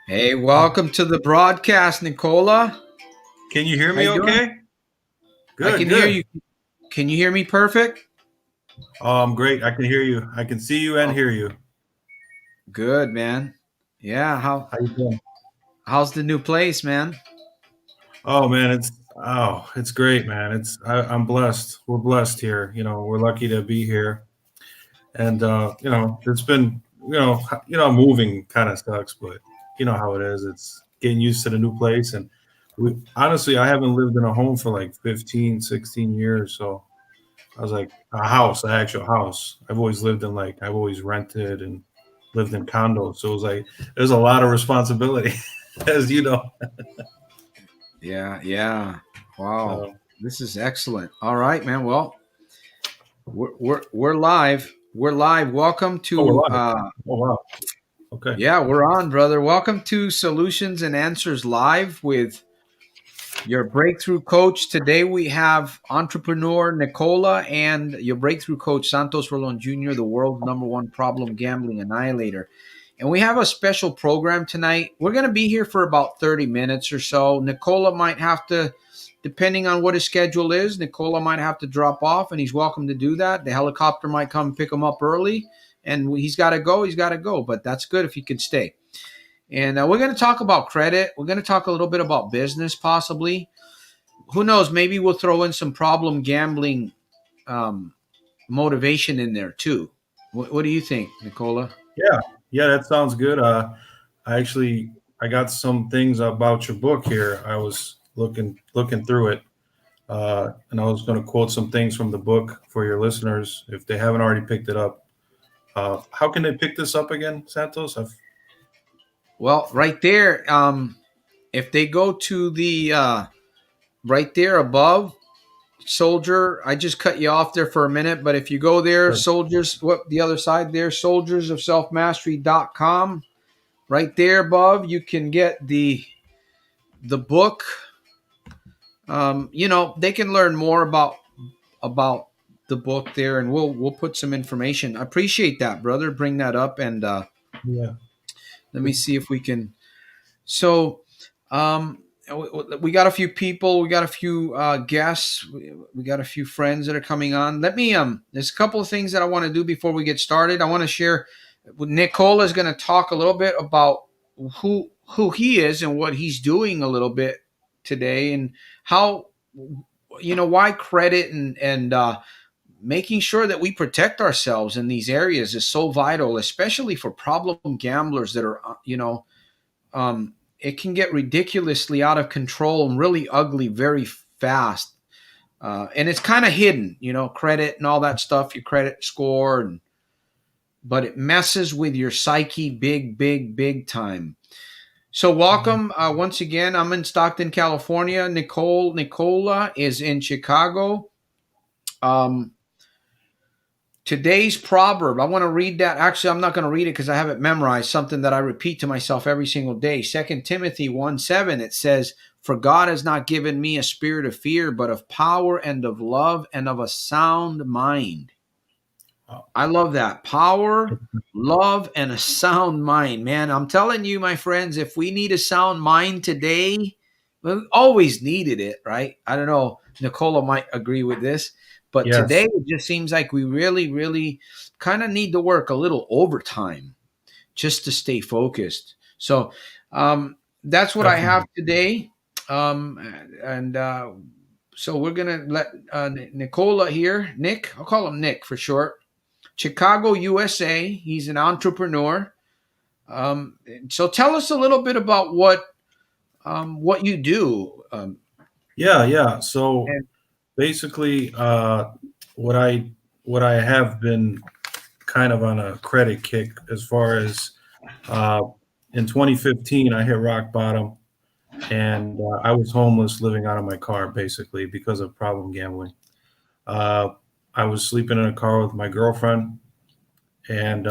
Hey, welcome to the broadcast, Nikola. Can you hear How me you doing? okay? I Good, can hear good. you. Can you hear me perfect? Oh, I'm great. I can hear you. I can see you and Oh, hear you. good, man. Yeah, How you doing? how's the new place, man? Oh man, it's great, man. I'm blessed. We're blessed here. We're lucky to be here. And it's been moving kind of sucks, but you know how it is. It's getting used to the new place and we honestly I haven't lived in a home for like 15, 16 years, so I was like a house, an actual house. I've always rented and lived in condos. So it was like there's a lot of responsibility, as you know. Yeah, yeah. Wow, So, this is excellent. All right, man. Well, we're live. We're live. Welcome oh, we're to live. Oh wow. Okay. yeah, we're on, brother. Welcome to Solutions and Answers Live with your breakthrough coach. Today we have entrepreneur Nikola and your breakthrough coach Santos Jr., the world's #1 problem gambling annihilator. And we have a special program tonight. We're going to be here for about 30 minutes or so. Nikola might have to, depending on what his schedule is, Nikola might have to drop off, and he's welcome to do that. The helicopter might come pick him up early, and he's got to go. He's got to go, but that's good if he can stay. And we're going to talk about credit. We're going to talk a little bit about business, possibly. Who knows? Maybe we'll throw in some problem gambling um, motivation in there too. What do you think, Nikola? Yeah. Yeah, that sounds good. I actually I got some things about your book here. I was looking through it. And I was going to quote some things from the book for your listeners if they haven't already picked it up. How can they pick this up again, Santos? Well, right there, if they go to the right there above, soldier, I just cut you off there for a minute, but if you go there, soldiers, what the other side there, soldiersofselfmastery.com, right there above, you can get the book. They can learn more about the book there, and we'll put some information. I appreciate that, brother. Bring that up, and Yeah. let me see if we can. So, we got a few people, we got a few guests, we got a few friends that are coming on. Let me There's a couple of things that I want to do before we get started. I want to share. Nicola is going to talk a little bit about who he is and what he's doing a little bit today, and how why credit and making sure that we protect ourselves in these areas is so vital, especially for problem gamblers that are it can get ridiculously out of control and really ugly very fast. And it's kind of hidden, credit and all that stuff, your credit score, but it messes with your psyche big, big, big time. So welcome once again. I'm in Stockton, California. Nikola is in Chicago. Um, Today's proverb, I want to read that. Actually, I'm not going to read it because I have it memorized, something that I repeat to myself every single day. 2 Timothy 1:7, it says, "For God has not given me a spirit of fear, but of power and of love and of a sound mind." I love that. Power, love, and a sound mind. Man, I'm telling you, my friends, if we need a sound mind today, we always needed it, right? I don't know. Nicola might agree with this, but today Yes. it just seems like we really, really kind of need to work a little overtime just to stay focused. So that's what I have Definitely. today. Um, and So we're going to let Nicola here, Nick, I'll call him Nick for short. Chicago, USA. He's an entrepreneur. So tell us a little bit about what you do. Yeah, yeah. So And basically, what I what I have been kind of on a credit kick as far as uh, in 2015, I hit rock bottom, and I was homeless, living out of my car, basically because of problem gambling. Uh, I was sleeping in a car with my girlfriend, and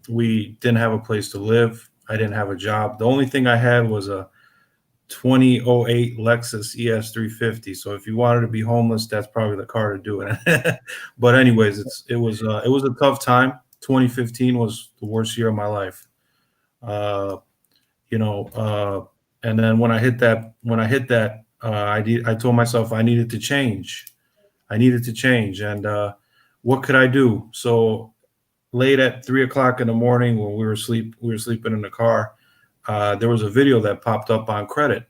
we didn't have a place to live. I didn't have a job. The only thing I had was a 2008 Lexus ES350. So if you wanted to be homeless, that's probably the car to do it. But anyways, it was a tough time. 2015 was the worst year of my life. Uh, And then I told myself I needed to change. I needed to change, and what could I do? So late at 3 o'clock in the morning, when we were sleeping in the car. There was a video that popped up on credit,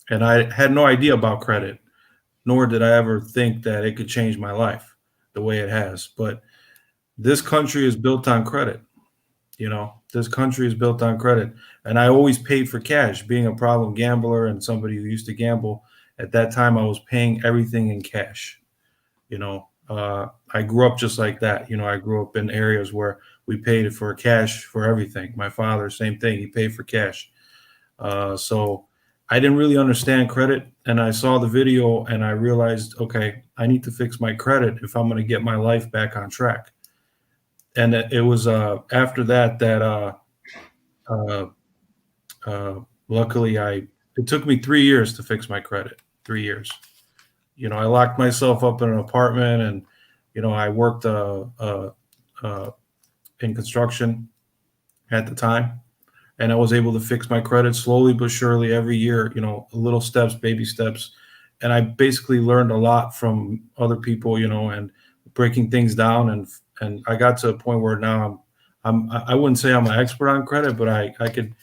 and I had no idea about credit, nor did I ever think that it could change my life the way it has. But this country is built on credit. This country is built on credit. And I always paid for cash. Being a problem gambler and somebody who used to gamble, at that time I was paying everything in cash. I grew up just like that. I grew up in areas where we paid for cash for everything. My father, same thing. He paid for cash. So I didn't really understand credit. And I saw the video and I realized, okay, I need to fix my credit if I'm going to get my life back on track. And it was after that uh, luckily it took me 3 years to fix my credit. 3 years. I locked myself up in an apartment, and I worked in construction at the time, and I was able to fix my credit slowly but surely every year. Little steps, baby steps, and I basically learned a lot from other people. And breaking things down, and I got to a point where now I wouldn't say I'm an expert on credit, but I could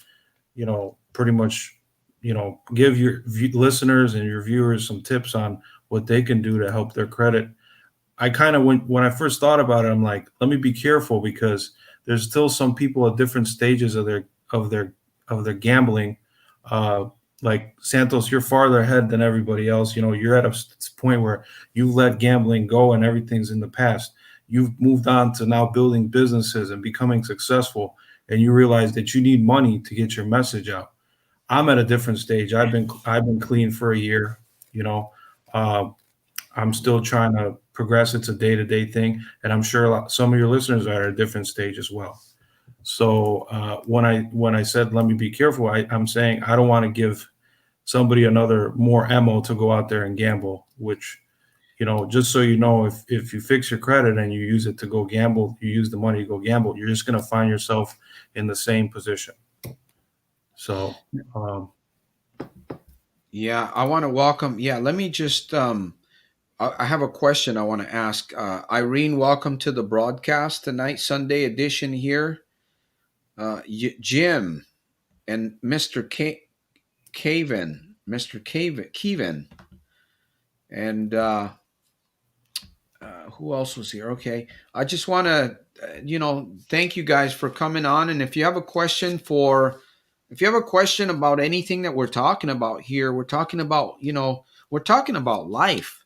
pretty much give your listeners and your viewers some tips on what they can do to help their credit. I kind of when I first thought about it, I'm like, let me be careful, because there's still some people at different stages of their of their gambling. Uh, like Santos, you're farther ahead than everybody else. You're at a point where you've let gambling go and everything's in the past. You've moved on to now building businesses and becoming successful, and you realize that you need money to get your message out. I'm at a different stage. I've been clean for a year. You know, uh, I'm still trying to progress. It's a day to day thing, and I'm sure some of your listeners are at a different stage as well. So when I said let me be careful, I'm saying I don't want to give somebody another more ammo to go out there and gamble. Which just so you know, if you fix your credit and you use it to go gamble, you use the money to go gamble, you're just going to find yourself in the same position. So Yeah, I want to welcome. Yeah, let me just. I have a question I want to ask. Irene, welcome to the broadcast tonight, Sunday edition here. Jim and Mr. Caven, Mr. Kevin, and who else was here? Okay, I just want to, thank you guys for coming on. And if you have a question about anything that we're talking about here, we're talking about life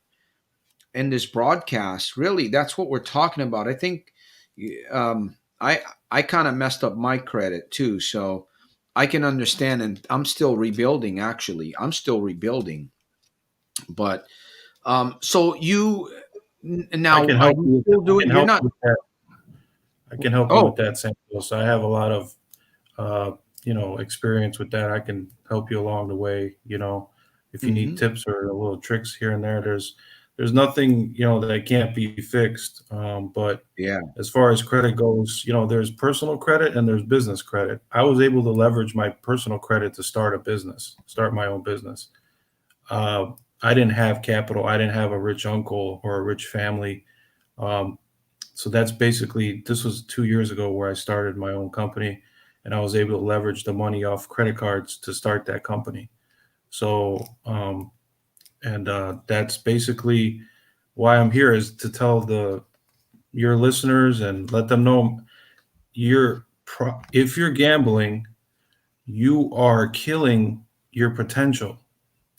in this broadcast. Really, that's what we're talking about. I think, I kind of messed up my credit too, so I can understand, and I'm still rebuilding. Actually, I'm still rebuilding, but so I now can are help you you. still I doing? can You're help not. you with that. I can help you with Oh. that, Santos. I have a lot of experience with that. I can help you along the way. If you need Hmm. tips or little tricks here and there, there's nothing that can't be fixed. But Yeah. as far as credit goes, there's personal credit and there's business credit. I was able to leverage my personal credit to start my own business. Uh, I didn't have capital. I didn't have a rich uncle or a rich family. Um, so that's basically, this was 2 years ago where I started my own company, and I was able to leverage the money off credit cards to start that company. So, and that's basically why I'm here, is to tell your listeners and let them know if you're gambling, you are killing your potential.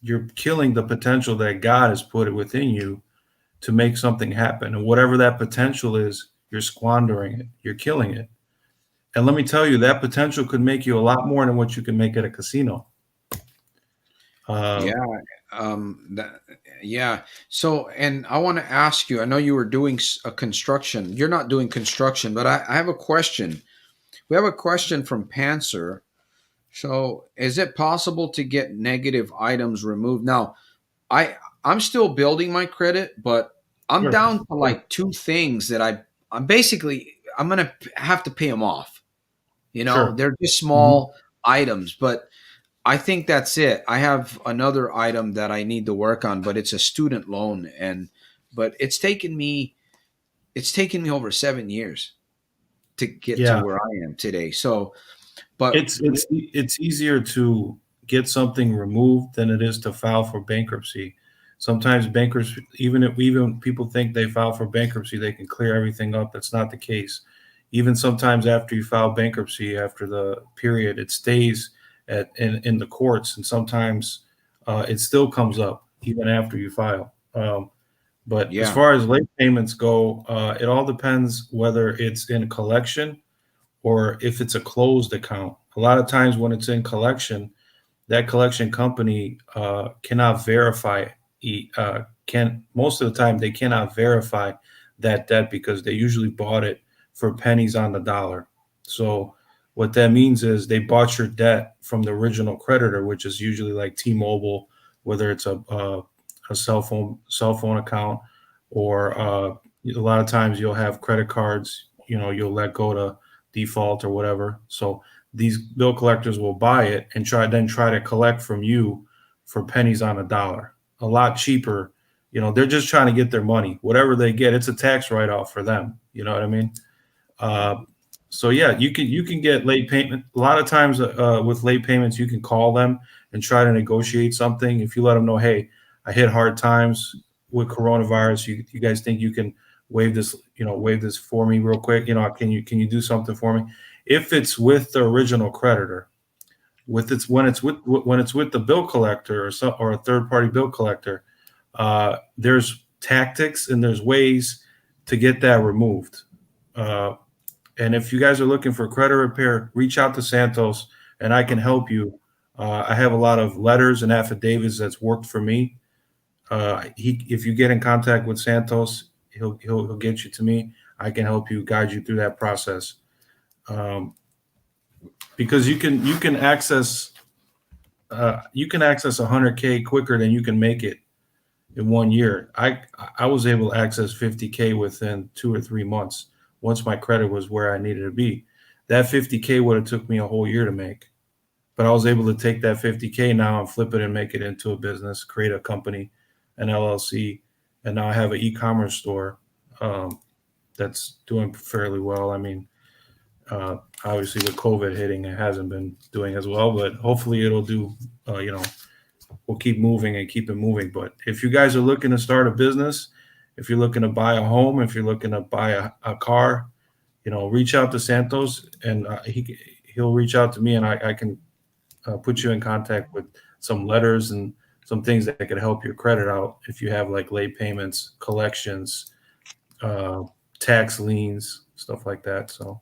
You're killing the potential that God has put within you to make something happen. And whatever that potential is, you're squandering it. You're killing it. And let me tell you, that potential could make you a lot more than what you can make at a casino. Uh, Yeah. That, yeah. So, and I want to ask you. I know you were doing a construction. You're not doing construction, but I have a question. We have a question from Panzer. So, is it possible to get negative items removed? Now, I'm still building my credit, but I'm sure, down to like two things that I'm gonna have to pay them off. sure. They're just Mhm. small. items, but I think that's it. I have another item that I need to work on, but it's a student loan, and but it's taken me over 7 years to get to Yeah, where I am today. So, but it's easier to get something removed than it is to file for bankruptcy. Sometimes bankers, even people think they file for bankruptcy, they can clear everything up. That's not the case. Even sometimes after you file bankruptcy, after the period, it stays in the courts, and sometimes it still comes up even after you file. But as yeah, far as late payments go, it all depends whether it's in collection or if it's a closed account. A lot of times when it's in collection, that collection company cannot verify. Can Most of the time they cannot verify that debt because they usually bought it for pennies on the dollar. So what that means is they bought your debt from the original creditor, which is usually like T-Mobile, whether it's a cell phone account, or a lot of times you'll have credit cards. You'll let go to default or whatever. So these bill collectors will buy it and try to collect from you for pennies on a dollar, a lot cheaper. They're just trying to get their money. Whatever they get, it's a tax write off for them. You know what I mean? Uh, so yeah, you can get late payment. A lot of times with late payments, you can call them and try to negotiate something. If you let them know, hey, I hit hard times with coronavirus. You guys think you can waive this for me real quick? Can you do something for me? If it's with the original creditor, when it's with the bill collector or a third party bill collector, there's tactics and there's ways to get that removed. Uh, and if you guys are looking for credit repair, reach out to Santos and I can help you. I have a lot of letters and affidavits that's worked for me. If you get in contact with Santos, he'll get you to me. I can help you, guide you through that process. Um, because you can access 100K quicker than you can make it in 1 year. I was able to access 50K within 2 or 3 months once my credit was where I needed to be. That 50K would have took me a whole year to make, but I was able to take that 50K now and flip it and make it into a business, create a company, an LLC, and now I have an e-commerce store that's doing fairly well. I mean, obviously with COVID hitting, it hasn't been doing as well, but hopefully it'll do. Uh, you know, we'll keep moving and keep it moving. But if you guys are looking to start a business, if you're looking to buy a home, if you're looking to buy a car, reach out to Santos, and he'll reach out to me, and I can put you in contact with some letters and some things that could help your credit out if you have like late payments, collections, uh, tax liens, stuff like that. So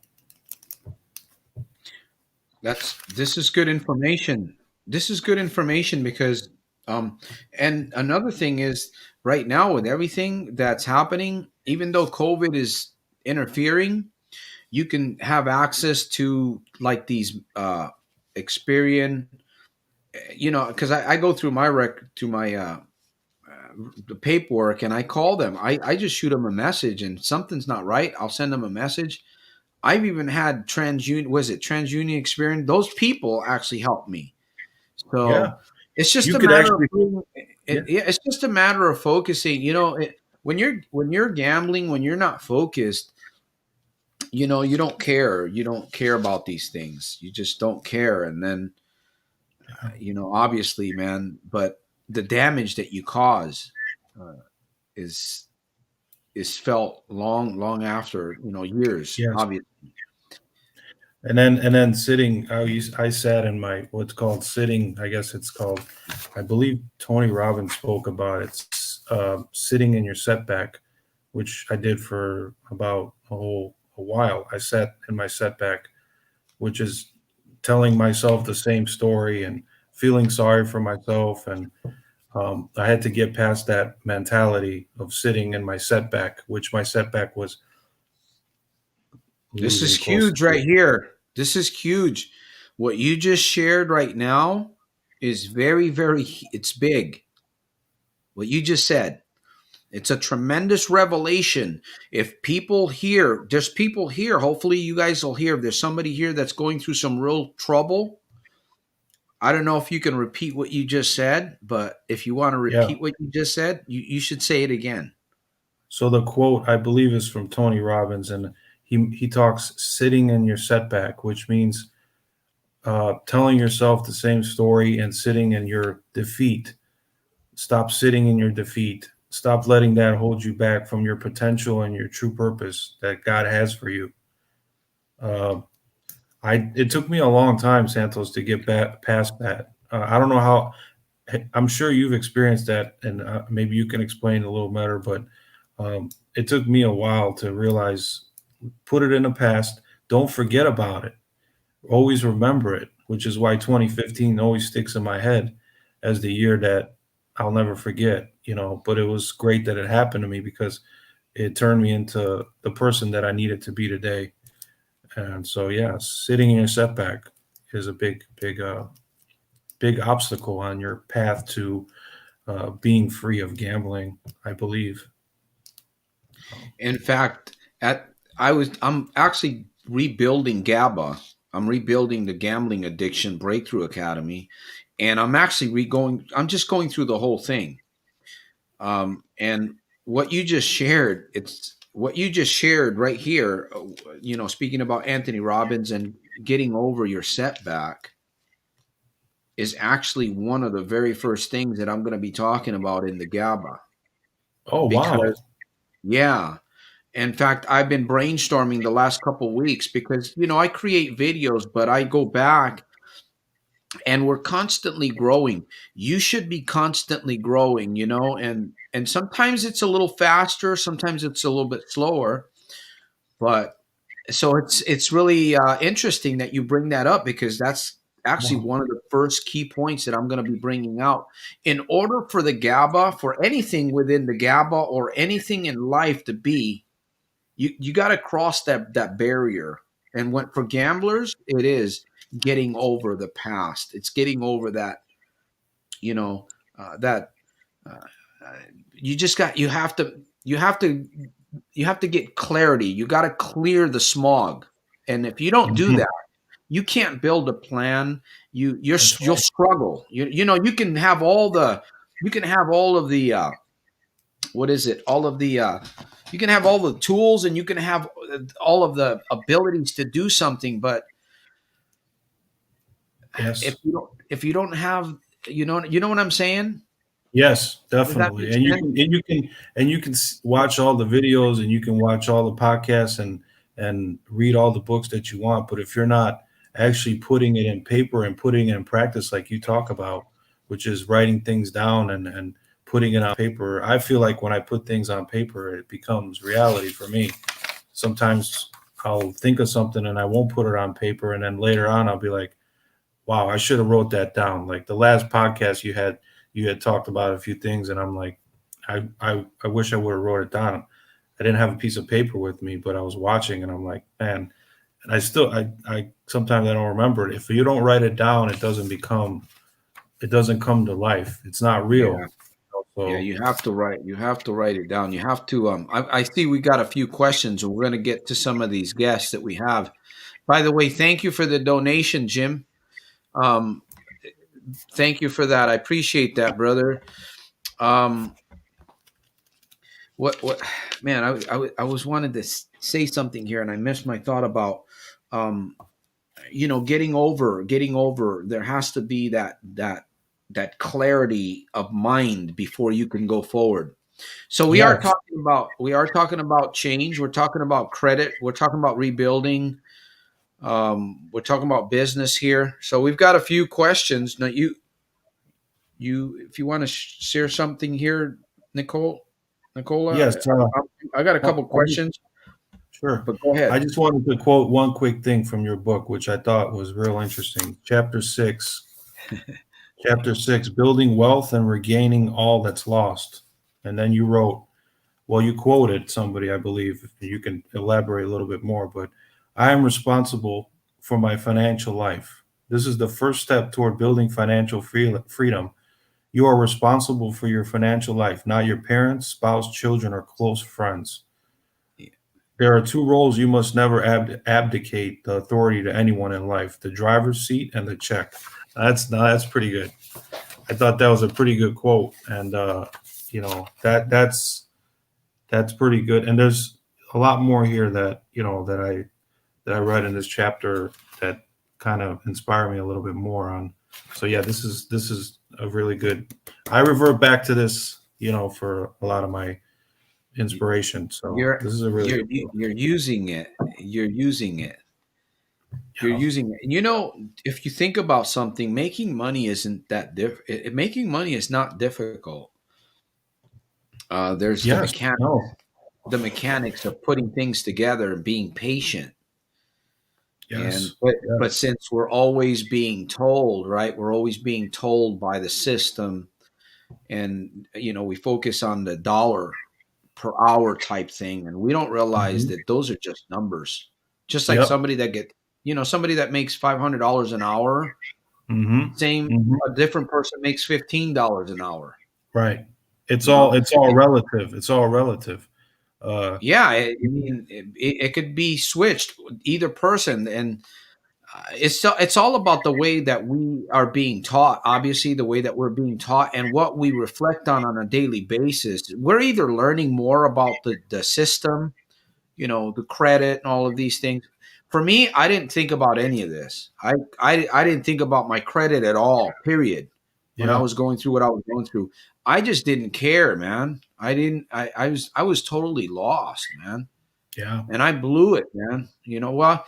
this is good information. This is good information because, um, and another thing is right now with everything that's happening, even though COVID is interfering, you can have access to like these Experian, because I go through my the paperwork and I call them. I just shoot them a message and something's not right. I'll send them a message. I've even had TransUnion Experian. Those people actually helped me. yeah, So it's just you a could matter of actually, yeah, yeah, it's just a matter of focusing. When you're gambling, when you're not focused, you don't care. You don't care about these things. You just don't care. And then obviously, man, but the damage that you cause uh, is is felt long, long after years. yes. Obviously, And then sitting, I sat in my what's called sitting. I guess it's called. I believe Tony Robbins spoke about it. Sitting in your setback, which I did for about a while. I sat in my setback, which is telling myself the same story and feeling sorry for myself. And I had to get past that mentality of sitting in my setback, which my setback was this is losing close to huge right here. This is huge. What you just shared right now is very, very. It's big. What you just said. It's a tremendous revelation. If people here, there's people here, hopefully you guys will hear, if there's somebody here that's going through some real trouble, I don't know if you can repeat what you just said, but if you want to Yeah. repeat what you just said, you should say it again. So the quote I believe is from Tony Robbins, and he talks sitting in your setback, which means telling yourself the same story and sitting in your defeat. Stop sitting in your defeat. Stop letting that hold you back from your potential and your true purpose that God has for you. Uh, I it took me a long time, Santos, to get back past that. I don't know how. I'm sure you've experienced that, and maybe you can explain a little better. But it took me a while to realize, put it in the past. Don't forget about it. Always remember it, which is why 2015 always sticks in my head as the year that I'll never forget. But it was great that it happened to me because it turned me into the person that I needed to be today. And so, yeah, sitting in a setback is a big obstacle on your path to being free of gambling, I believe. In fact, I'm actually rebuilding GABA. I'm rebuilding the Gambling Addiction Breakthrough Academy, and I'm just going through the whole thing. And what you just shared, it's what you just shared right here. Speaking about Anthony Robbins and getting over your setback is actually one of the very first things that I'm going to be talking about in the GABA. Oh, Because, wow. yeah, in fact, I've been brainstorming the last couple weeks because, I create videos, but I go back and we're constantly growing. You should be constantly growing, and sometimes it's a little faster, sometimes it's a little bit slower, but so it's really interesting that you bring that up because that's actually Wow. one of the first key points that I'm going to be bringing out. In order for the GABA, for anything within the GABA or anything in life to be, you got to cross that barrier. And when for gamblers, it is getting over the past. It's getting over that, you know, that uh, uh, you just got you have to get clarity. You got to clear the smog. And if you don't do Mhm. that, you can't build a plan. That's You'll right. struggle. You can have all the you can have all of the what is it? All of the you can have all the tools and you can have all of the abilities to do something, but Yes. if you don't have you know what I'm saying? Yes, Does that definitely. make And you sense? can watch all the videos and you can watch all the podcasts and read all the books that you want. But if you're not actually putting it in paper and putting it in practice, like you talk about, which is writing things down and putting it on paper, I feel like when I put things on paper, it becomes reality for me. Sometimes I'll think of something and I won't put it on paper, and then later on I'll be like, wow, I should have wrote that down. Like the last podcast you had talked about a few things, and I'm like, I wish I would have wrote it down. I didn't have a piece of paper with me, but I was watching, and I'm like, man. And I sometimes I don't remember it. If you don't write it down, it doesn't come to life. It's not Yeah. real. Yeah, So you have to write it down. You have to I see we got a few questions and we're going to get to some of these guests that we have. By the way, thank you for the donation, Jim. Um thank you for that. I appreciate that, brother. Um what man, I was wanted to say something here and I missed my thought about um getting over there has to be that clarity of mind before you can go forward. So yes, we are talking about change. We're talking about credit. We're talking about rebuilding. We're talking about business here. So we've got a few questions. Now if you want to share something here, Nicola, yes. I got a couple I just questions, Sure. but go I ahead. just wanted to quote one quick thing from your book, which I thought was real interesting. Chapter 6, building wealth and regaining all that's lost. And then you wrote, well, you quoted somebody, I believe. You can elaborate a little bit more, but I am responsible for my financial life. This is the first step toward building financial freedom. You are responsible for your financial life, not your parents, spouse, children, or close friends. There are two roles you must never abdicate the authority to anyone in life: the driver's seat and the check. That's pretty good. I thought that was a pretty good quote, and that's pretty good. And there's a lot more here that that I read in this chapter that kind of inspired me a little bit more on. So yeah, this is a really good. I revert back to this, for a lot of my inspiration. So You're this is a really you're good book. you're using it. You're using it. You're Yeah. using it. You know, if you think about something, making money isn't that making money is not difficult. There's Yes. No. the mechanics of putting things together and being patient. And Yes. but Yes. since we're always being told, right? We're always being told by the system, and we focus on the dollar per hour type thing, and we don't realize Hmm. that those are just numbers. Just like Yep. somebody that makes $500 an hour, Hmm. same Hmm. a different person makes $15 an hour. Right. It's You all know, it's all relative. It's all relative. Uh, yeah, I mean, it could be switched either person, and it's all about the way that we are being taught. Obviously, the way that we're being taught and what we reflect on a daily basis. We're either learning more about the system, the credit and all of these things. For me, I didn't think about any of this. I didn't think about my credit at all. Period. When I yeah. was going through what I was going through, I just didn't care, man. I didn't. I was totally lost, man, Yeah. and I blew it, man. Well,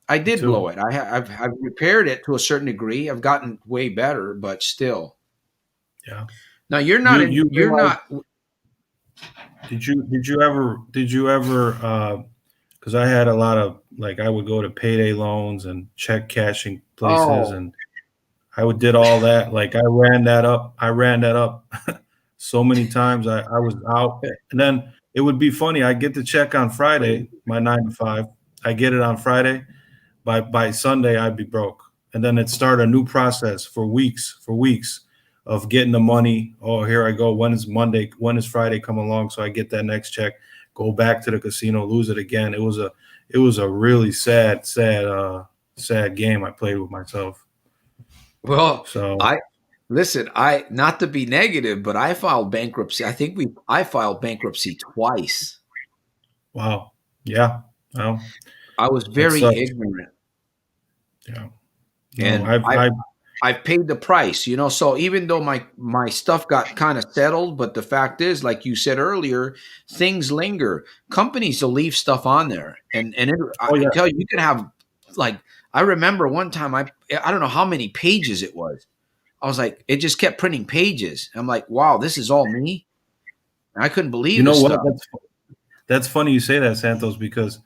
I Me did blow too. it. I've repaired it to a certain degree. I've gotten way better, but still. Yeah. Now you're not You in. you You're realize not. did you ever because I had a lot of, like, I would go to payday loans and check cashing places, Oh, and did all that. Like, I ran that up so many times. I was out, and then it would be funny. I get the check on Friday, my 9 to 5. I get it on Friday. By Sunday, I'd be broke, and then it start a new process for weeks of getting the money. Oh, here I go. When is Monday? When is Friday come along? So I get that next check, go back to the casino, lose it again. It was a really sad game I played with myself. well, So I listen. I not to be negative, but I filed bankruptcy. I filed bankruptcy twice. wow, yeah, well, I was that very sucks. ignorant, Yeah, no, and I've paid the price. So even though my stuff got kind of settled, but the fact is, like you said earlier, things linger. Companies will leave stuff on there, and oh I yeah. tell you, you can have like I remember one time I don't know how many pages it was. I was like, it just kept printing pages. I'm like, wow, this is all me. I couldn't You believe know this what? stuff. That's funny you say that, Santos, because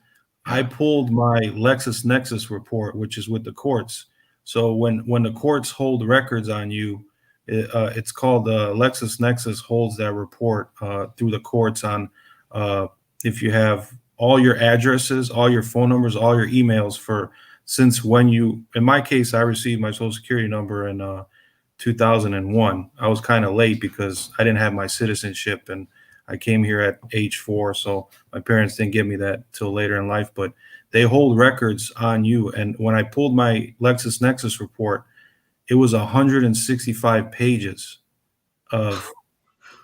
I pulled my LexisNexis report, which is with the courts. So when the courts hold records on you, it's called LexisNexis holds that report through the courts on uh, if you have all your addresses, all your phone numbers, all your emails for since when you. In my case, I received my Social Security number in 2001. I was kind of late because I didn't have my citizenship, and I came here at age 4, so my parents didn't give me that till later in life. But they hold records on you, and when I pulled my LexisNexis report, it was 165 pages of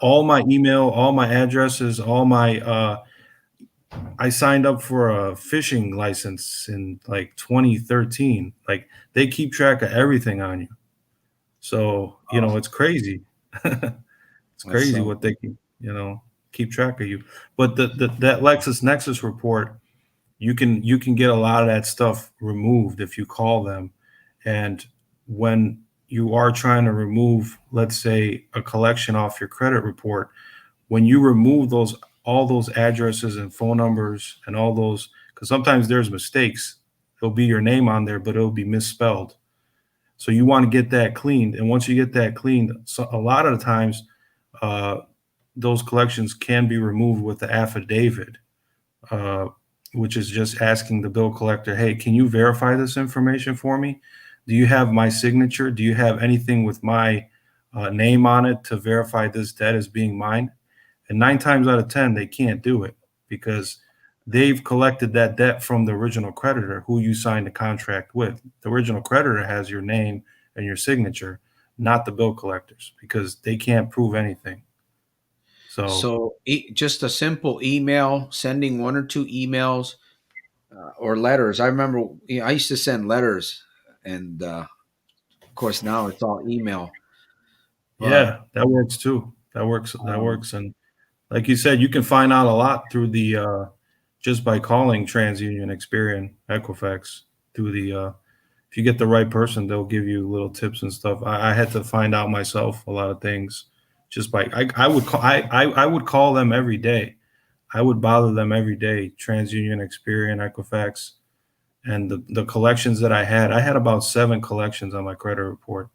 all my email, all my addresses, all my. I signed up for a fishing license in like 2013. Like, they keep track of everything on you, so Oh, it's crazy. It's that's crazy some. what they can, keep track of you. But that LexisNexis report, you can get a lot of that stuff removed if you call them. And when you are trying to remove, let's say, a collection off your credit report, when you remove those all those addresses and phone numbers and all those, because sometimes there's mistakes. It'll be your name on there, but it'll be misspelled. So you want to get that cleaned. And once you get that cleaned, so a lot of the times, uh, those collections can be removed with the affidavit, uh, which is just asking the bill collector, hey, can you verify this information for me? Do you have my signature? Do you have anything with my name on it to verify this debt as being mine? And 9 times out of 10, they can't do it because they've collected that debt from the original creditor who you signed the contract with. The original creditor has your name and your signature, not the bill collectors, because they can't prove anything. So So just a simple email, sending one or two emails or letters. I remember I used to send letters, and of course now it's all email. But yeah, that works too. That works. That um, works. And like you said, you can find out a lot through the just by calling TransUnion, Experian, Equifax through the. If you get the right person, they'll give you little tips and stuff. I had to find out myself a lot of things just by I would call I would call them every day. I would bother them every day. TransUnion, Experian, Equifax, and the collections that I had about 7 collections on my credit report.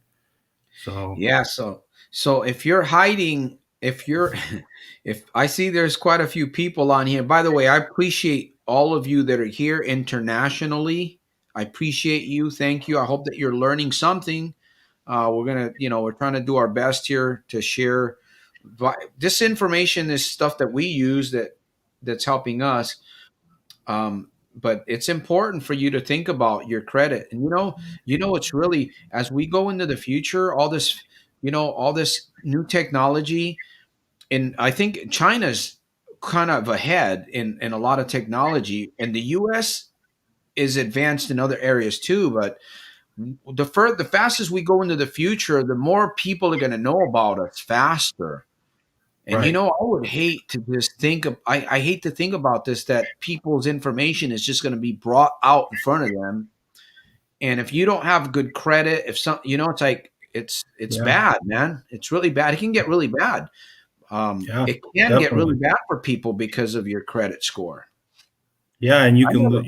So yeah, so if you're hiding, if you're if I see there's quite a few people on here. By the way, I appreciate all of you that are here internationally. I appreciate you. Thank you. I hope that you're learning something. We're gonna, we're trying to do our best here to share this information, this stuff that we use that's helping us. But it's important for you to think about your credit, and it's really, as we go into the future, all this new technology, and I think China's kind of ahead in a lot of technology, and the U.S. is advanced in other areas too. But the fastest we go into the future, the more people are going to know about us faster. And right, I would hate to just think of I hate to think about this, that people's information is just going to be brought out in front of them. And if you don't have good credit, if some it's like it's yeah, bad, man. It's really bad. It can get really bad. yeah, It can get really definitely, bad for people because of your credit score. yeah, and you I can never.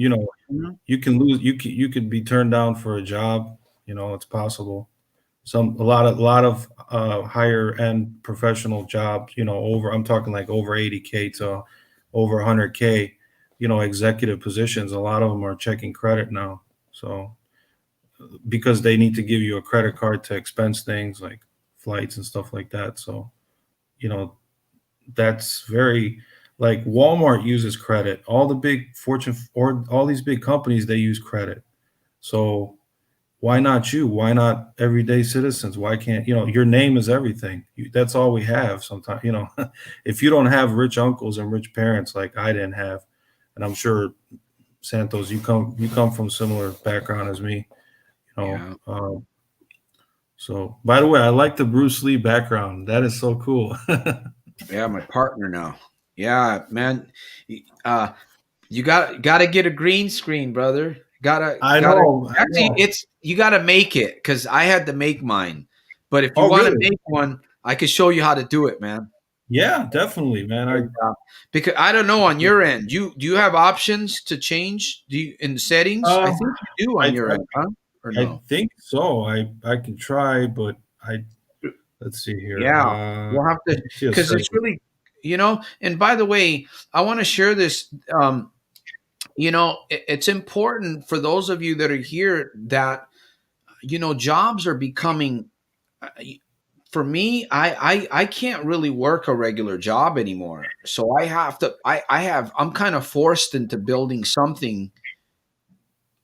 Mhm. you can lose you could be turned down for a job. It's possible. A lot of higher end professional jobs, over I'm talking like over 80K to over 100K, executive positions. A lot of them are checking credit now. So because they need to give you a credit card to expense things like flights and stuff like that. So, you know, that's very like Walmart uses credit. All the big Fortune or all these big companies, they use credit. So why not you? Why not everyday citizens? Why can't, your name is everything. That's all we have sometimes, if you don't have rich uncles and rich parents like I didn't have, and I'm sure Santos, you come from similar background as me, you know. Yeah, So by the way, I like the Bruce Lee background. That is so cool. yeah, my partner now. Yeah, man. Uh, you got to get a green screen, brother. I Gotta know, I actually, know. it's you got to make it, because I had to make mine. But if you Oh, want to really? make one, I could show you how to do it, man. Yeah, definitely, man. And, because I don't know on your end, do you have options to change? Do you in the settings? I uh, think you do on I, your end, huh? Or I no? think so. I can try, but let's see here. Yeah, we'll have to, Let me see a because it's second. really, And by the way, I want to share this. It's important for those of you that are here that jobs are becoming. uh, For me, I can't really work a regular job anymore, so I have to. I'm kind of forced into building something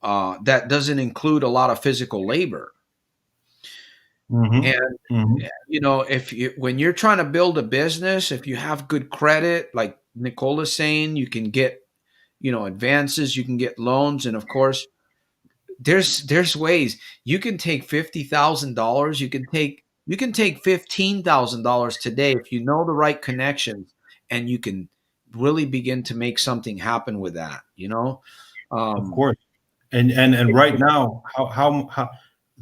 that doesn't include a lot of physical labor. Mm-hmm. And Mm-hmm. if you when you're trying to build a business, if you have good credit, like Nicola's saying, you can get advances, you can get loans, and of course, there's ways you can take $50,000. You can take $15,000 today if you know the right connections, and you can really begin to make something happen with that. Of Um, course. And right now, how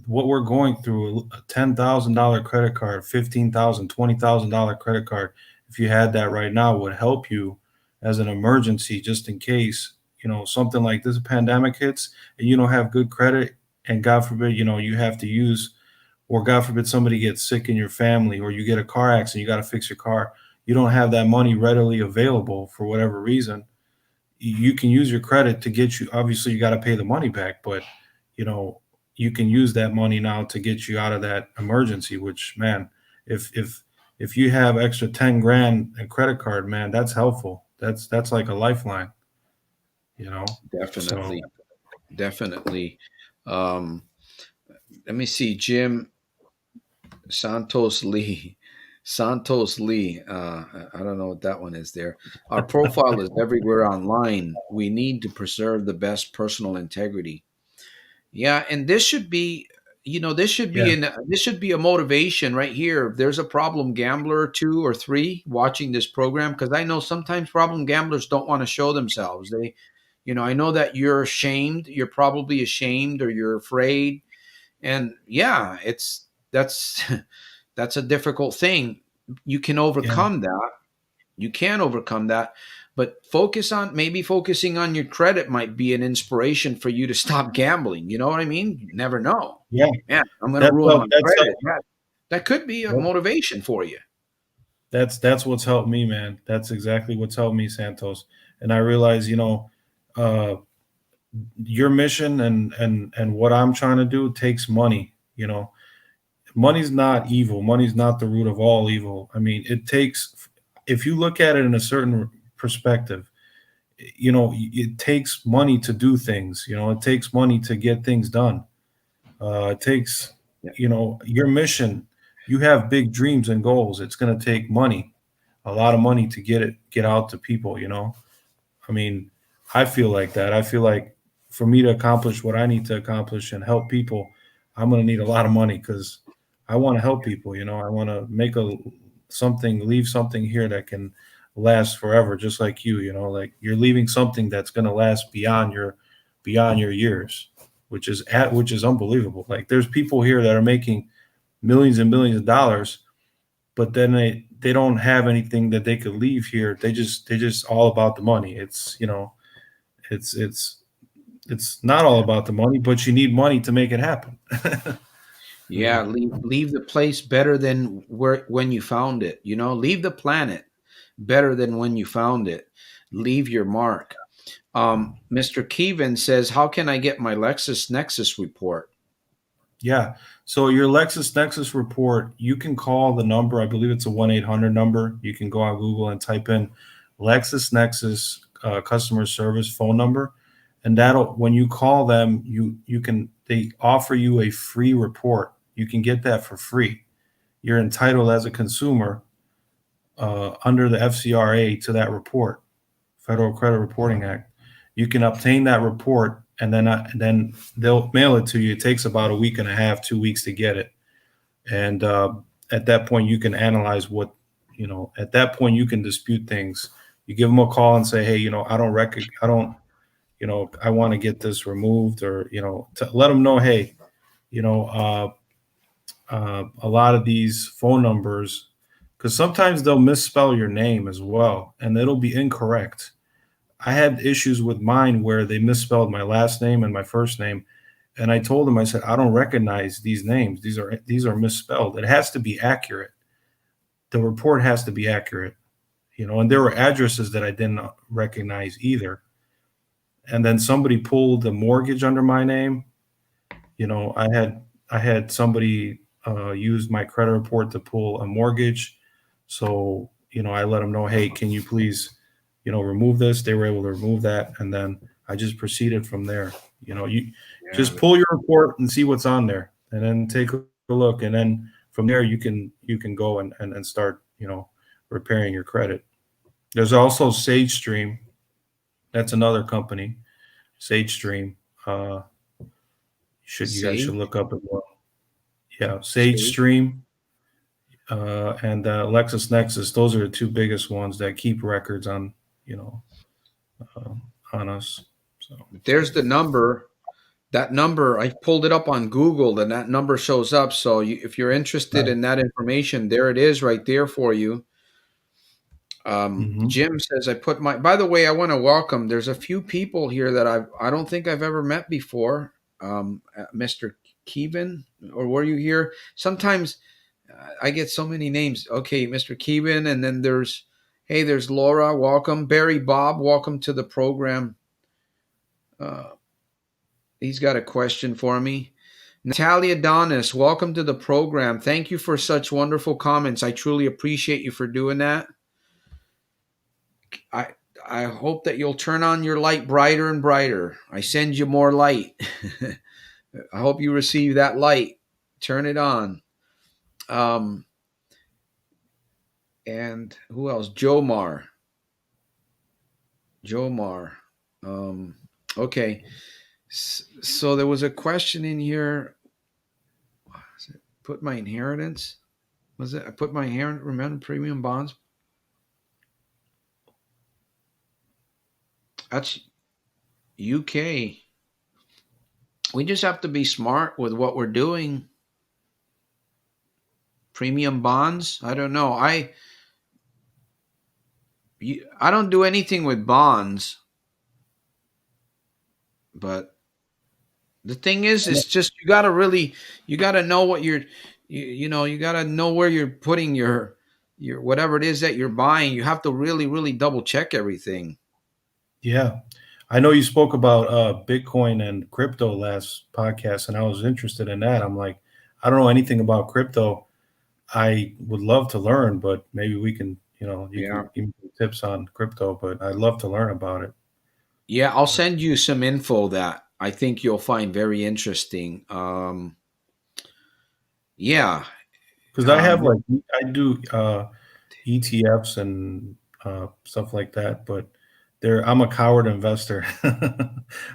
what we're going through, a $10,000 credit card, 15,000, $20,000 credit card, if you had that right now, would help you as an emergency, just in case, something like this pandemic hits and you don't have good credit, and God forbid, you have to use, or God forbid somebody gets sick in your family, or you get a car accident, you got to fix your car. You don't have that money readily available for whatever reason. You can use your credit to get you, obviously you got to pay the money back, but you know you can use that money now to get you out of that emergency, which, man, if you have extra 10 grand in credit card, man, that's helpful. That's like a lifeline, so Definitely, definitely. Um, let me see, Jim Santos Lee. Santos Lee. I don't know what that one is there. Our profile is everywhere online. We need to preserve the best personal integrity. Yeah, and this should be, Yeah, this should be a motivation right here. If there's a problem gambler, two or three watching this program, because I know sometimes problem gamblers don't want to show themselves. I know that you're ashamed. You're probably ashamed or you're afraid, and yeah, that's that's a difficult thing. You can yeah, overcome that. You can overcome that, but maybe focusing on your credit might be an inspiration for you to stop gambling. You know what I mean? You never know. yeah. Man, I'm going to That's ruin help. my credit. Yeah, that could be a Yep. motivation for you. That's what's helped me, man. That's exactly what's helped me, Santos. And I realize, uh, your mission and what I'm trying to do takes money. Money's not evil. Money's not the root of all evil. I mean, it takes. If you look at it in a certain perspective, it takes money to do things. It takes money to get things done. It takes, Yeah. your mission. You have big dreams and goals. It's going to take money, a lot of money to get out to people. I mean, I feel like that. I feel like for me to accomplish what I need to accomplish and help people, I'm going to need a lot of money because I want to help people. I want to make leave something here that can last forever, just like you. Like you're leaving something that's going to last beyond your years, which is unbelievable. Like there's people here that are making millions and millions of dollars, but then they don't have anything that they could leave here. They just all about the money. It's not all about the money, but you need money to make it happen. Yeah, leave the place better than when you found it. Leave the planet better than when you found it. Leave your mark. Mr. Keevan says, "How can I get my LexisNexis report?" Yeah. So your LexisNexis report, you can call the number. I believe it's a 1-800 number. You can go on Google and type in LexisNexis customer service phone number, and that'll when you call them, they offer you a free report. You can get that for free. You're entitled as a consumer under the FCRA to that report, Federal Credit Reporting Act. You can obtain that report, and then they'll mail it to you. It takes about a week and a half, 2 weeks to get it, and at that point you can analyze what At that point you can dispute things. You give them a call and say, hey, I don't, I want to get this removed, or to let them know, hey, you know, a lot of these phone numbers, because sometimes they'll misspell your name as well, and it'll be incorrect. I had issues with mine where they misspelled my last name and my first name, and I told them, I said, I don't recognize these names. These are misspelled. It has to be accurate. The report has to be accurate, and there were addresses that I didn't recognize either. And then somebody pulled the mortgage under my name. I had somebody use my credit report to pull a mortgage. So, I let them know, hey, can you please, remove this? They were able to remove that, and then I just proceeded from there. You Yeah, just pull your report and see what's on there, and then take a look, and then from there you can go and start, repairing your credit. There's also Sage Stream. That's another company, Sage Stream. You guys should Sage, look up as well. Yeah, Sage Sage. Stream and LexisNexis. Those are the two biggest ones that keep records you know, uh, on us. So There's the number. That number, I pulled it up on Google, and that number shows up. So if you're interested right. in that information, there it is, right there for you. Hmm. Jim says, "I put my." By the way, I want to welcome. There's a few people here that I don't think I've ever met before. Mr. Keevan, or were you here? Sometimes I get so many names. Okay, Mr. Keevan, and then there's Laura. Welcome, Barry Bob. Welcome to the program. Uh, he's got a question for me. Natalia Donis, welcome to the program. Thank you for such wonderful comments. I truly appreciate you for doing that. I I hope that you'll turn on your light brighter and brighter. I send you more light. I hope you receive that light. Turn it on. Um, and who else? Jomar. Jomar. Um, okay. So there was a question in here. Put my inheritance. Was it? I put my inheritance. Remember premium bonds. That's UK. We just have to be smart with what we're doing. Premium bonds. I don't know. I don't do anything with bonds, but the thing is, it's just you got to know what you got to know where you're putting your whatever it is that you're buying. You have to really, really double check everything. Yeah. I know you spoke about Bitcoin and crypto last podcast, and I was interested in that. I'm like, I don't know anything about crypto. I would love to learn, but maybe we can, you Yeah. can give me some tips on crypto, but I'd love to learn about it. Yeah, I'll send you some info that I think you'll find very interesting. Yeah. Because I have Um, like, I do ETFs and stuff like that, but I'm a coward investor.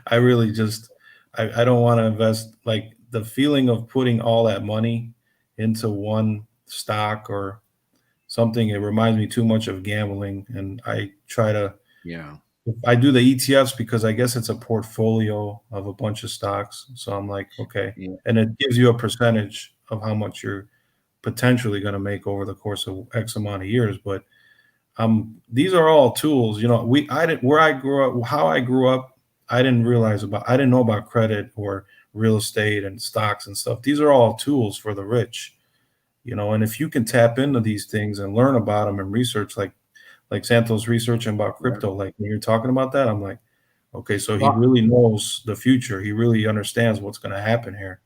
I really just, I don't want to invest like the feeling of putting all that money into one stock or something. It reminds me too much of gambling. And I try to, yeah. I do the ETFs because I guess it's a portfolio of a bunch of stocks. So I'm like, okay. Yeah. And it gives you a percentage of how much you're potentially going to make over the course of X amount of years. But these are all tools. I didn't where I grew up, how I grew up. I didn't know about credit or real estate and stocks and stuff. These are all tools for the rich. And if you can tap into these things and learn about them and research, like Santos researching about Yeah. crypto, like when you're talking about that, I'm like, okay, so he Well, really knows the future. He really understands what's going to happen here.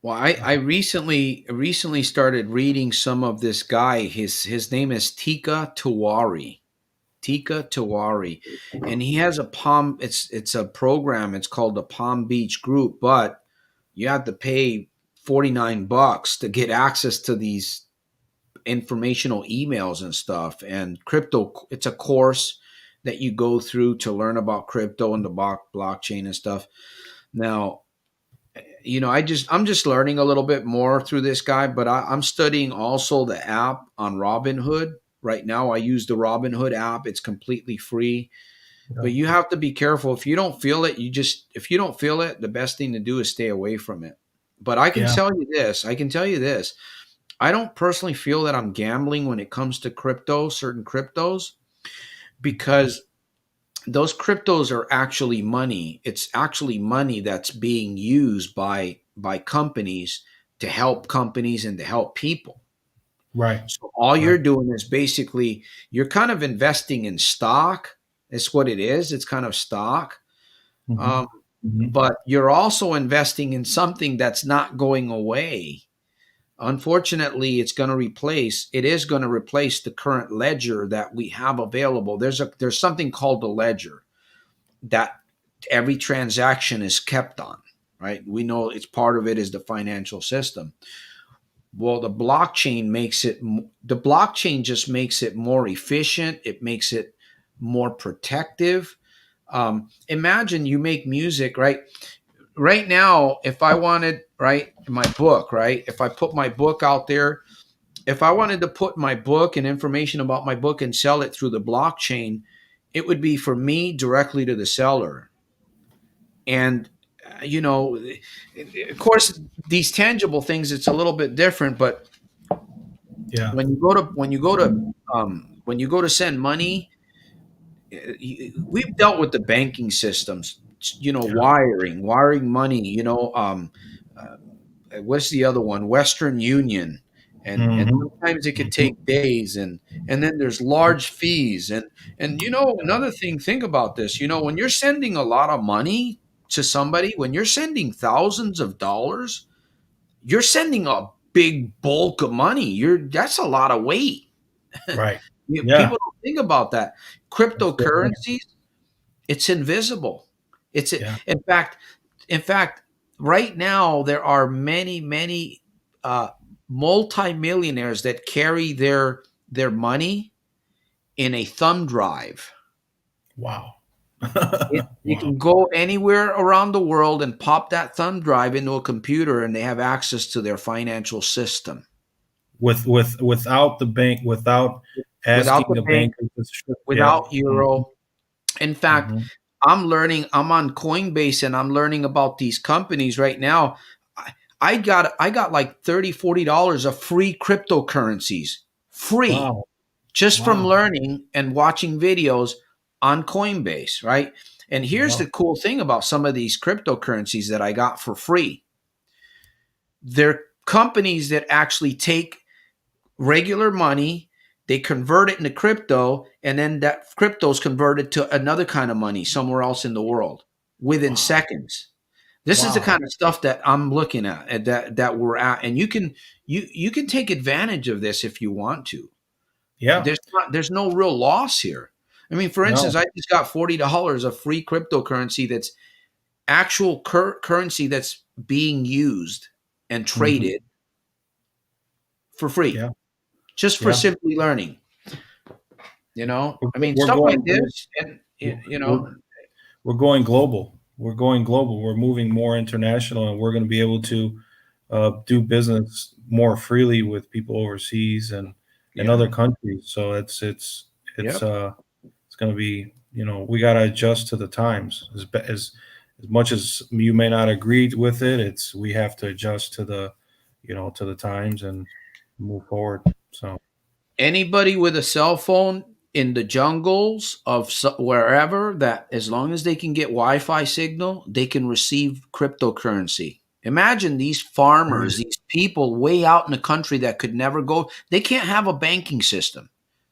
I recently started reading some of this guy. His name is Tika Tiwari. Tika Tiwari, and he has a Palm. It's a program. It's called the Palm Beach Group, but you have to pay $49 to get access to these informational emails and stuff. And crypto, it's a course that you go through to learn about crypto and the blockchain and stuff. Now, I'm just learning a little bit more through this guy, but I'm studying also the app on Robinhood. Right now, I use the Robinhood app. It's completely free, Yeah, but you have to be careful. If you don't feel it, if you don't feel it, the best thing to do is stay away from it. But I can yeah, tell you this. I can tell you this. I don't personally feel that I'm gambling when it comes to certain cryptos, because those cryptos are actually money. It's actually money that's being used by companies to help companies and to help people. right, So all right. you're doing is basically you're kind of investing in stock. It's what it is. It's kind of stock. Hmm. Um, Hmm. but you're also investing in something that's not going away. Unfortunately, it is going to replace the current ledger that we have available. There's something called a ledger that every transaction is kept on, right? We know it's part of it is the financial system. Well, the blockchain just makes it more efficient. It makes it more protective. Imagine you make music, right? Right now, if I wanted, right, my book, right, if I put my book out there, if I wanted to put my book and information about my book and sell it through the blockchain, it would be for me directly to the seller. And of course, these tangible things, it's a little bit different. But Yeah. when you go to send money, we've dealt with the banking systems, wiring money, what's the other one? Western Union. And Hmm. sometimes it could Hmm. take days, and then there's large fees. And another thing, think about this. When you're sending a lot of money to somebody, when you're sending thousands of dollars, you're sending a big bulk of money. That's a lot of weight. Right. Yeah. People don't think about that. That's good. Cryptocurrencies, it's invisible. It's Yeah. in fact, in fact. right now there are many uh, multimillionaires that carry their money in a thumb drive. Wow. They Wow. can go anywhere around the world and pop that thumb drive into a computer, and they have access to their financial system Without the bank, without without asking the the bank, banker to yeah. without Mhm. euro. In fact, Mhm. I'm on Coinbase and I'm learning about these companies right now. I got like 30, $40 of free cryptocurrencies. Free. Wow. Just from Wow. learning and watching videos on Coinbase, right? And here's the Wow. cool thing about some of these cryptocurrencies that I got for free. They're companies that actually take regular money, they convert it into crypto, and then that crypto is converted to another kind of money somewhere else in the world within Wow. seconds. This is the Wow. kind of stuff that I'm looking at and that we're at, and you can take advantage of this if you want to. Yeah. There's no real loss here. I mean, for instance, No. I just got $40 of free cryptocurrency that's actual currency that's being used and Mhm. traded for free, Yeah. just for Yeah. simply learning. I mean, We're stuff like going this, and we're we're going global. We're going global. We're moving more international, and we're going to be able to do business more freely with people overseas and yeah, other countries. So it's yep. it's going to be, we got to adjust to the times as much as you may not agree with it. It's we have to adjust to the times and move forward. So Anybody with a cell phone in the jungles of wherever, that as long as they can get Wi-Fi signal, they can receive cryptocurrency. Imagine these farmers, right, these people way out in the country that could never go. They can't have a banking system.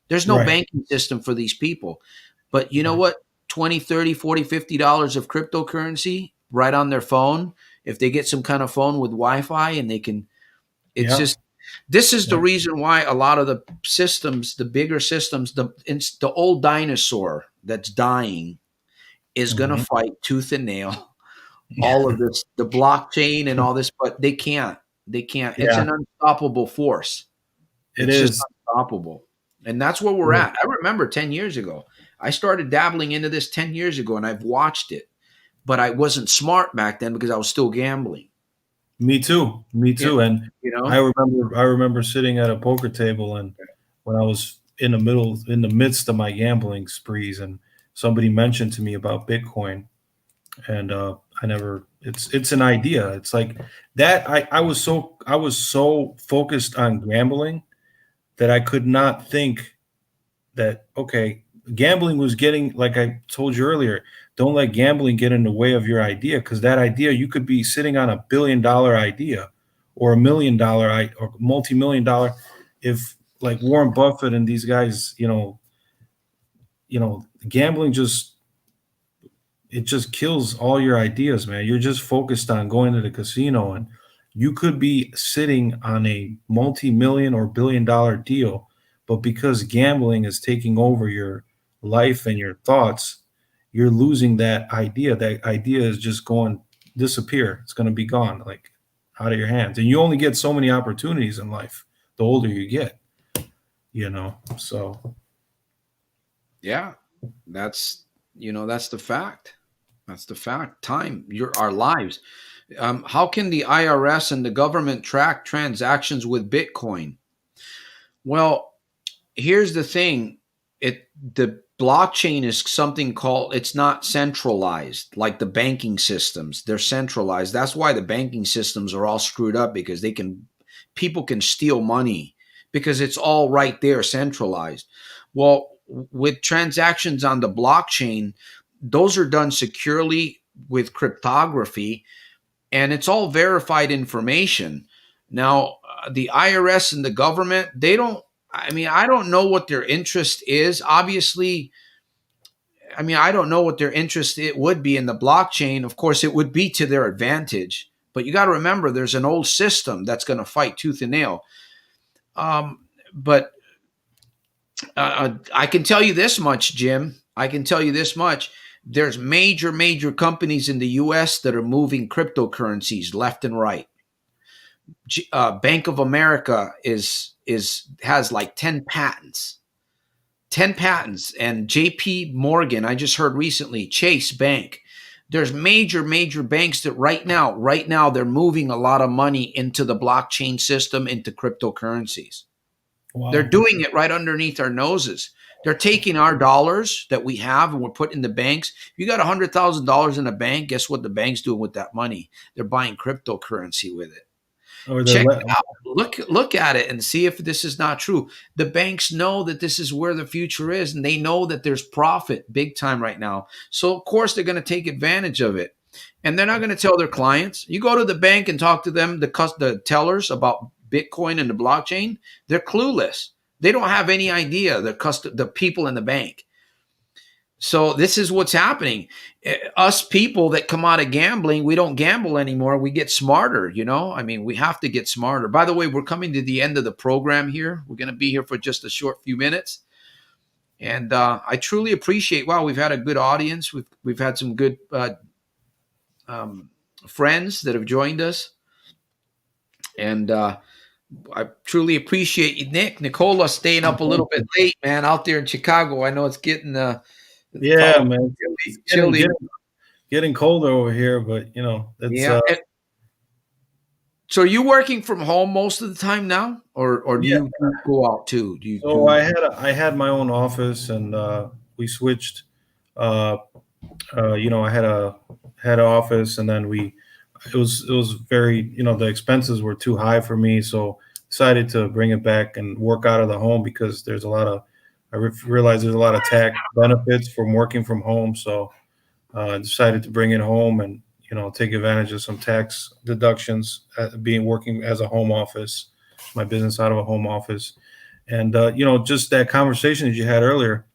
There's no right, banking system for these people. But you know right. what? 20, 30, 40, $50 of cryptocurrency right on their phone. If they get some kind of phone with Wi-Fi and they can, it's Yeah, just, this is the yeah. reason why a lot of the systems, the bigger systems, the old dinosaur that's dying is going to Hmm. fight tooth and nail all of this, the blockchain and all this, but they can't. They can't. It's Yeah, an unstoppable force. it It's just is. unstoppable. And that's where we're at. I remember 10 years ago. I started dabbling into this 10 years ago and I've watched it, but I wasn't smart back then because I was still gambling. Me too. Me Yeah. too. And You I know? remember I remember sitting at a poker table, and when I was in the midst of my gambling sprees, and somebody mentioned to me about Bitcoin, and I never it's an idea. It's like that I was so focused on gambling that I could not think that, okay, gambling was getting, like I told you earlier, don't let gambling get in the way of your idea, because that idea, you could be sitting on $1 billion idea or $1 million or multi-million dollar. If like Warren Buffett and these guys, gambling just, it just kills all your ideas, man. You're just focused on going to the casino, and you could be sitting on a multi-million or billion-dollar deal, but because gambling is taking over your life and your thoughts, you're losing that idea. That idea is just going disappear. It's going to be gone, like out of your hands. And you only get so many opportunities in life the older you get, So Yeah. That's, that's the fact. That's the fact. Time, our lives. How can the IRS and the government track transactions with Bitcoin? Well, here's the thing. The blockchain is something called, it's not centralized like the banking systems. They're centralized. That's why the banking systems are all screwed up, because people can steal money because it's all right there centralized. Well, with transactions on the blockchain, those are done securely with cryptography, and it's all verified information. Now, the IRS and the government, they don't, I mean, I don't know what their interest is. Obviously, I mean, I don't know what their interest it would be in the blockchain. Of course, it would be to their advantage. But you got to remember, there's an old system that's going to fight tooth and nail. But I can tell you this much, Jim. I can tell you this much. There's major companies in the US that are moving cryptocurrencies left and right. Bank of America is has like 10 patents. 10 patents. And JP Morgan, I just heard recently, Chase Bank. There's major banks that right now they're moving a lot of money into the blockchain system, into cryptocurrencies. They're Wow. doing it right underneath our noses. They're taking our dollars that we have and we're putting in the banks. If you got $100,000 in a bank, guess what the bank's doing with that money? They're buying cryptocurrency with it. Or they're Check it out. Look at it and see if this is not true. The banks know that this is where the future is, and they know that there's profit big time right now. So of course they're going to take advantage of it. And they're not going to tell their clients. You go to the bank and talk to them, the tellers about Bitcoin and the blockchain, they're clueless. They don't have any idea, the people in the bank. So this is what's happening. Us people that come out of gambling, we don't gamble anymore. We get smarter, I mean, we have to get smarter. By the way, we're coming to the end of the program here. We're going to be here for just a short few minutes. And I truly appreciate, wow, we've had a good audience. We've had some good friends that have joined us. And I truly appreciate you, Nikola, staying up a little bit late, man, out there in Chicago. I know it's getting Yeah, probably man. chilly. It's getting colder over here, but it's Yeah. So are you working from home most of the time now, or do yeah. you go out too? Do you So do? I had my own office, and we switched. Uh, I had an office, and then it was very, the expenses were too high for me, so decided to bring it back and work out of the home because there's a lot of realized there's a lot of tax benefits from working from home. So I decided to bring it home and take advantage of some tax deductions being working as a home office, my business out of a home office. And just that conversation that you had earlier,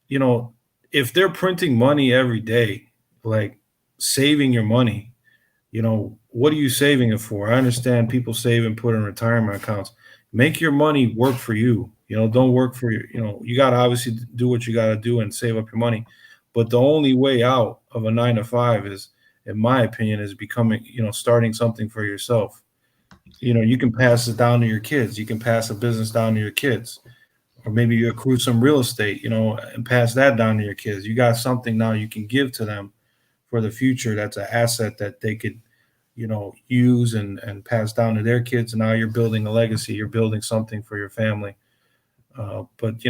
you know, if they're printing money every day, like saving your money, what are you saving it for? I understand people save and put in retirement accounts. Make your money work for you. Don't work for your, you got to obviously do what you got to do and save up your money. But the only way out of a 9 to 5 is, in my opinion, is becoming, starting something for yourself. You can pass it down to your kids. You can pass a business down to your kids, or maybe you accrue some real estate, and pass that down to your kids. You got something now you can give to them for the future. That's an asset that they could, use and pass down to their kids. And now you're building a legacy. You're building something for your family. But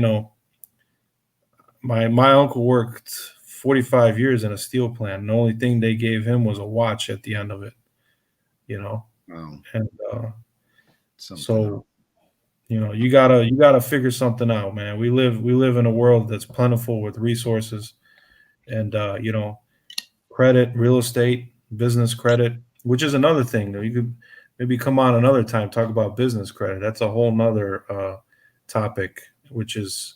my uncle worked 45 years in a steel plant, and the only thing they gave him was a watch at the end of it. You know, Wow, and something else. so you gotta figure something out, man. We live in a world that's plentiful with resources, and credit, real estate, business credit, which is another thing. You could maybe come on another time, talk about business credit. That's a whole nother topic, which is,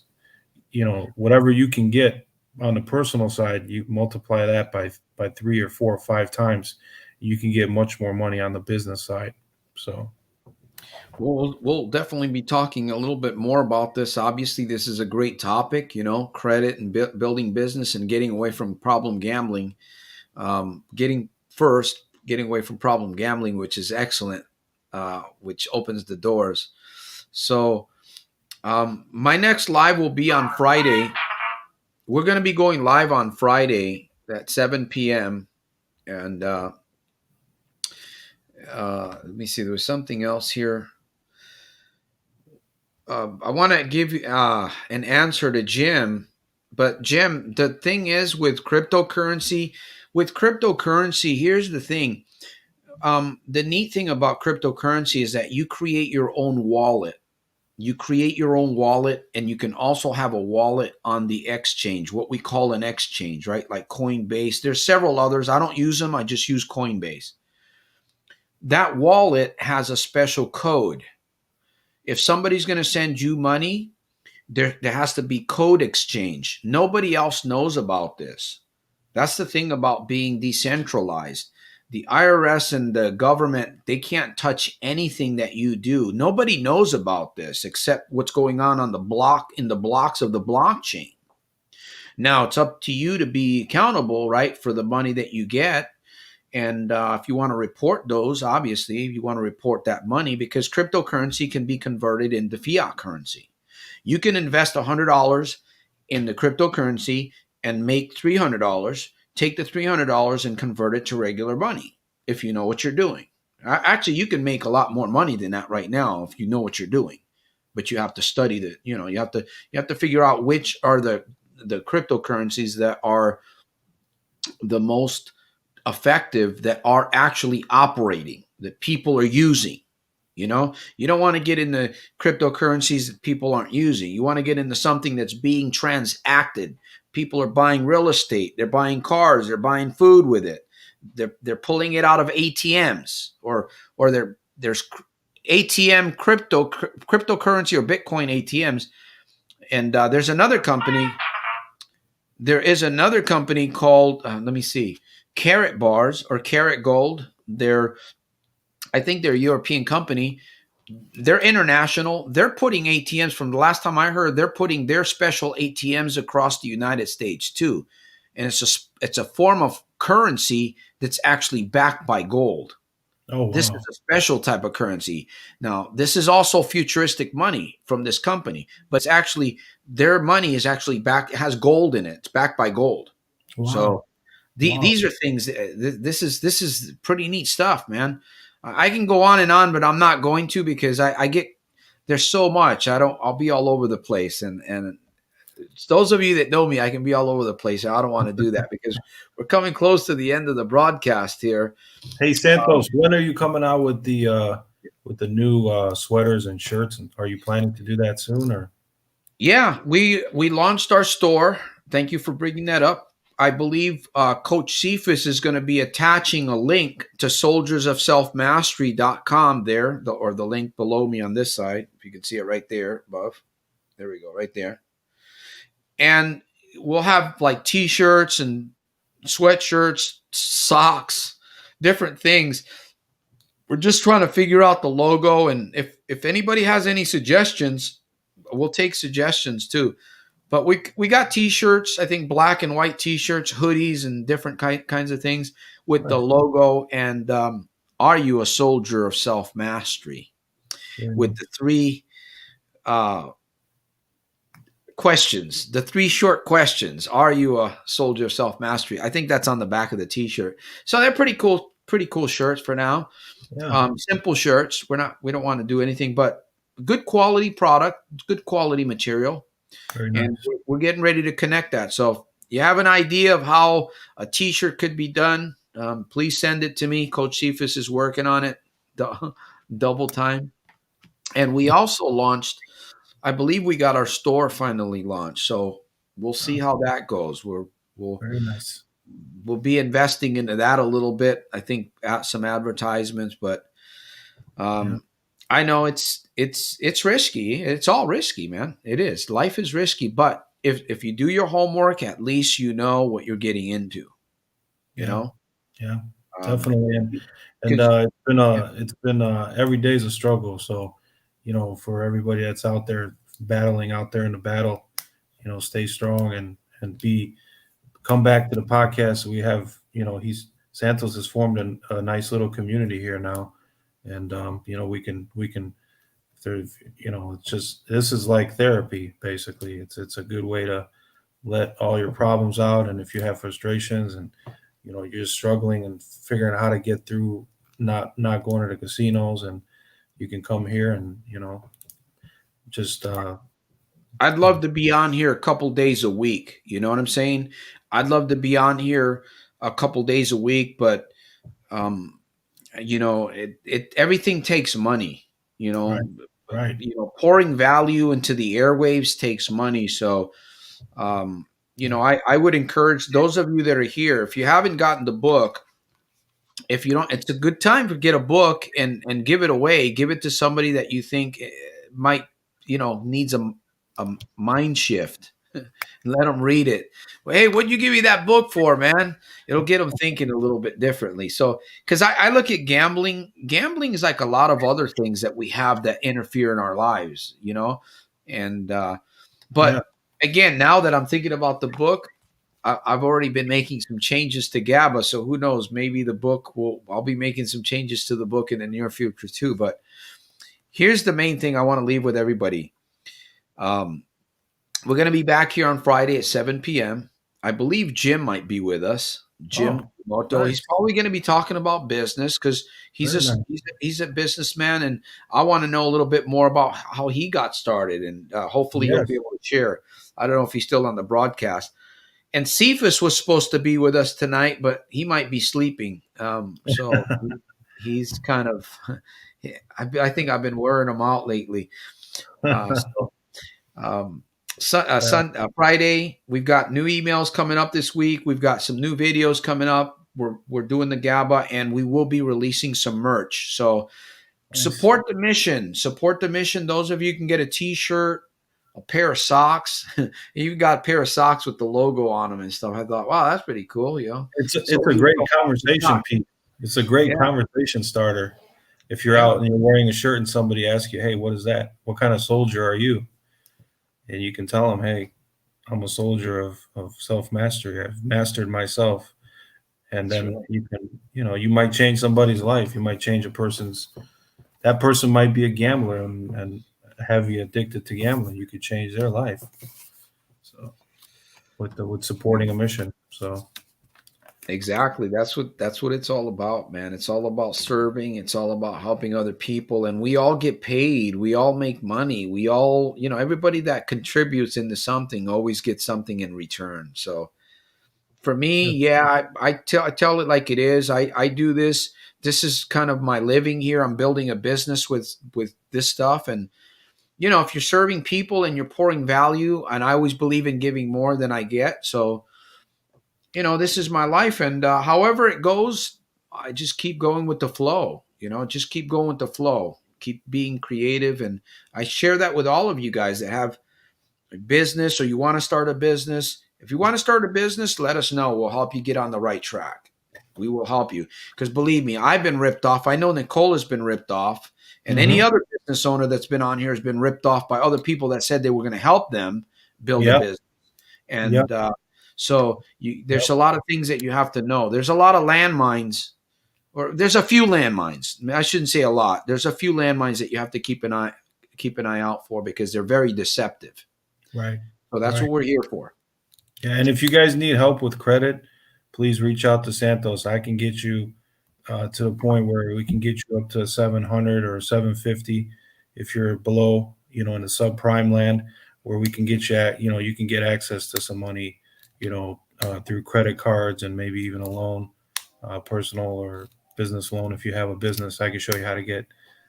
whatever you can get on the personal side, you multiply that by 3 or 4 or 5 times, you can get much more money on the business side. So Well, we'll definitely be talking a little bit more about this. Obviously, this is a great topic, credit and building business and getting away from problem gambling. Getting away from problem gambling, which is excellent, which opens the doors. So, my next live will be on Friday. We're going to be going live on Friday at 7 p.m. And let me see, there was something else here. I want to give you an answer to Jim, but Jim, the thing is with cryptocurrency, here's the thing. The neat thing about cryptocurrency is that you create your own wallet. You create your own wallet, and you can also have a wallet on the exchange, what we call an exchange, right? Like Coinbase. There's several others. I don't use them. I just use Coinbase. That wallet has a special code. If somebody's going to send you money, there has to be code exchange. Nobody else knows about this. That's the thing about being decentralized. The IRS and the government, they can't touch anything that you do. Nobody knows about this except what's going on the block, in the blocks of the blockchain. Now it's up to you to be accountable, right, for the money that you get. And if you want to report those, obviously, you want to report that money because cryptocurrency can be converted into fiat currency. You can invest $100 in the cryptocurrency and make $300. Take the $300 and convert it to regular money if you know what you're doing. Actually, you can make a lot more money than that right now if you know what you're doing. But you have to study the, you have to figure out which are the cryptocurrencies that are the most effective, that are actually operating, that people are using. You don't want to get into cryptocurrencies that people aren't using. You want to get into something that's being transacted. People are buying real estate, they're buying cars, they're buying food with it. They're pulling it out of ATMs, or there's ATM cryptocurrency or Bitcoin ATMs. And there is another company called, let me see, Carrot Bars or Carrot Gold. I think they're a European company. They're international. They're putting ATMs, from the last time I heard, they're putting their special ATMs across the United States too. And it's a form of currency that's actually backed by gold. Oh This wow. is a special type of currency. Now, this is also futuristic money from this company, but it's actually, their money is actually back, it has gold in it. It's backed by gold. Wow. So Wow. these are things. This is pretty neat stuff, man. I can go on and on, but I'm not going to, because I get, there's so much. I'll be all over the place, and those of you that know me, I can be all over the place. I don't want to do that because we're coming close to the end of the broadcast here. Hey Santos, when are you coming out with the new sweaters and shirts? And are you planning to do that soon or? Yeah, we launched our store. Thank you for bringing that up. I believe Coach Cephas is going to be attaching a link to soldiersofselfmastery.com there, or the link below me on this side. If you can see it right there above. There we go, right there. And we'll have like t-shirts and sweatshirts, socks, different things. We're just trying to figure out the logo, and if anybody has any suggestions, we'll take suggestions too. But we got t-shirts, I think black and white t-shirts, hoodies, and different kinds of things with the Nice. logo and are you a soldier of self-mastery, Very with nice. the three uh, questions, the three short questions. Are you a soldier of self-mastery? I think that's on the back of the t-shirt. So they're pretty cool shirts for now. Yeah. Simple shirts. We don't want to do anything but good quality product, good quality material. Very And nice. we're getting ready to connect that. So if you have an idea of how a t-shirt could be done, please send it to me. Coach Cephas is working on it double time. And we also launched, I believe we got our store finally launched. So we'll see how that goes. We'll Very nice. we'll be investing into that a little bit. I think some advertisements, but Yeah. um, I know it's risky. It's all risky, man. It is. Life is risky, but if you do your homework, at least you know what you're getting into. You Yeah. know, Yeah. um, Definitely. And because it's been every day's a struggle. So, for everybody that's out there battling out there in the battle, stay strong and be come back to the podcast. We have, he's Santos has formed a nice little community here now, and we can there's it's just this is like therapy basically. It's a good way to let all your problems out, and if you have frustrations and you're just struggling and figuring out how to get through not going to the casinos, and you can come here and just I'd you know love to be on here a couple days a week. You know what I'm saying? I'd love to be on here a couple days a week, but um, it everything takes money. You right, know, right, pouring value into the airwaves takes money. So yeah, I would encourage those of you that are here, if you haven't gotten the book, if you don't, it's a good time to get a book and give it away. Give it to somebody that you think might, needs a mind shift. Let them read it. Well, hey, what'd you give me that book for, man? It'll get them thinking a little bit differently. So, because I look at gambling, gambling is like a lot of other things that we have that interfere in our lives, and yeah, but again, now that I'm thinking about the book, I've already been making some changes to GABA. So who knows? Maybe the book will. I'll be making some changes to the book in the near future too. But here's the main thing I want to leave with everybody. Um, we're going to be back here on Friday at 7 p.m. I believe Jim might be with us. Jim Oh, Moto. He's nice. probably going to be talking about business because Very nice. he's a businessman, and I want to know a little bit more about how he got started, and hopefully he'll be Yes. able to share. I don't know if he's still on the broadcast. And Cephas was supposed to be with us tonight, but he might be sleeping. He's kind of. I think I've been wearing him out lately. So um, Yeah. Friday, we've got new emails coming up this week. We've got some new videos coming up. We're doing the GABA, and we will be releasing some merch. So Nice. support the mission. Support the mission. Those of you can get a T-shirt, a pair of socks. You got a pair of socks with the logo on them and stuff. I thought, wow, that's pretty cool. It's So a you great know, conversation piece. It's a great yeah, conversation starter. If you're yeah, out and you're wearing a shirt and somebody asks you, "Hey, what is that? What kind of soldier are you?" and you can tell them, "Hey, I'm a soldier of self mastery. I've mastered myself." And that's then right. you can, you might change somebody's life. You might change a person's. That person might be a gambler and heavy addicted to gambling. You could change their life. So with supporting a mission. So Exactly. That's what it's all about, man. It's all about serving. It's all about helping other people, and we all get paid. We all make money. We all, everybody that contributes into something always gets something in return. So for me, yeah, yeah, I tell it like it is. I do this. This is kind of my living here. I'm building a business with this stuff, and if you're serving people and you're pouring value, and I always believe in giving more than I get. So this is my life, and however it goes, I just keep going with the flow. Just keep going with the flow. Keep being creative, and I share that with all of you guys that have a business or you want to start a business. If you want to start a business, let us know. We'll help you get on the right track. We will help you because believe me, I've been ripped off. I know Nicola's been ripped off, and any hmm other business owner that's been on here has been ripped off by other people that said they were going to help them build a yep, business. yep, And there's yep. a lot of things that you have to know. There's a lot of landmines, or there's a few landmines. I shouldn't say a lot. There's a few landmines that you have to keep an eye out for because they're very deceptive. Right, So that's right. what we're here for. Yeah, and if you guys need help with credit, please reach out to Santos. I can get you to the point where we can get you up to 700 or 750 if you're below, in the subprime land, where we can get you at, you can get access to some money, through credit cards and maybe even a loan, personal or business loan. If you have a business, I can show you how to get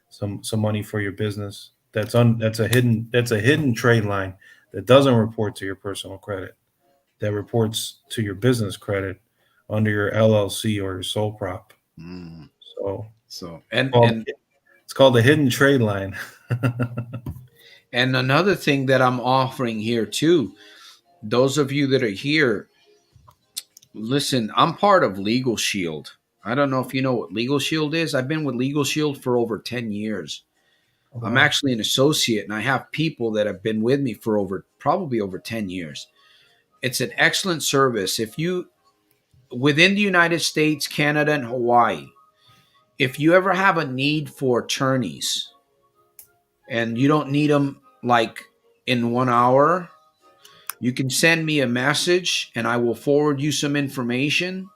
some money for your business. That's a hidden trade line that doesn't report to your personal credit, that reports to your business credit under your LLC or your sole prop. Mm. So So it's and called and it's called the hidden trade line. and another thing that I'm offering here too, those of you that are here, listen, I'm part of Legal Shield. I don't know if you know what Legal Shield is. I've been with Legal Shield for over 10 years. Oh, I'm wow. actually an associate, and I have people that have been with me for probably over 10 years. It's an excellent service. If you within the United States, Canada, and Hawaii, if you ever have a need for attorneys and you don't need them like in 1 hour, you can send me a message and I will forward you some information.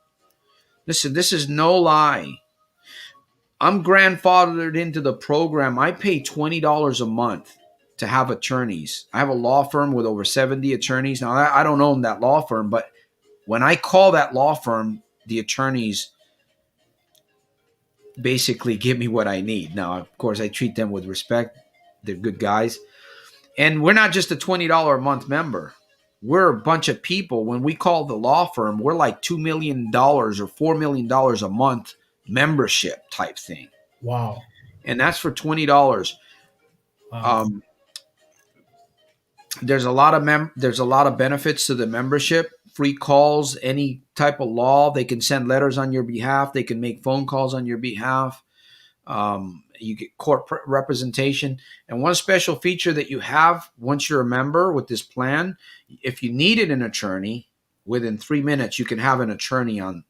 Listen, this is no lie. I'm grandfathered into the program. I pay $20 a month to have attorneys. I have a law firm with over 70 attorneys. Now, I don't own that law firm, but when I call that law firm, the attorneys basically give me what I need. Now, of course, I treat them with respect. They're good guys. And we're not just a $20 a month member. We're a bunch of people. When we call the law firm, we're like $2 million or $4 million a month membership type thing. Wow. And that's for $20. Wow. Um, there's a lot of benefits to the membership. Free calls, any type of law. They can send letters on your behalf. They can make phone calls on your behalf. You get court representation. And one special feature that you have once you're a member with this plan, if you needed an attorney, within 3 minutes you can have an attorney on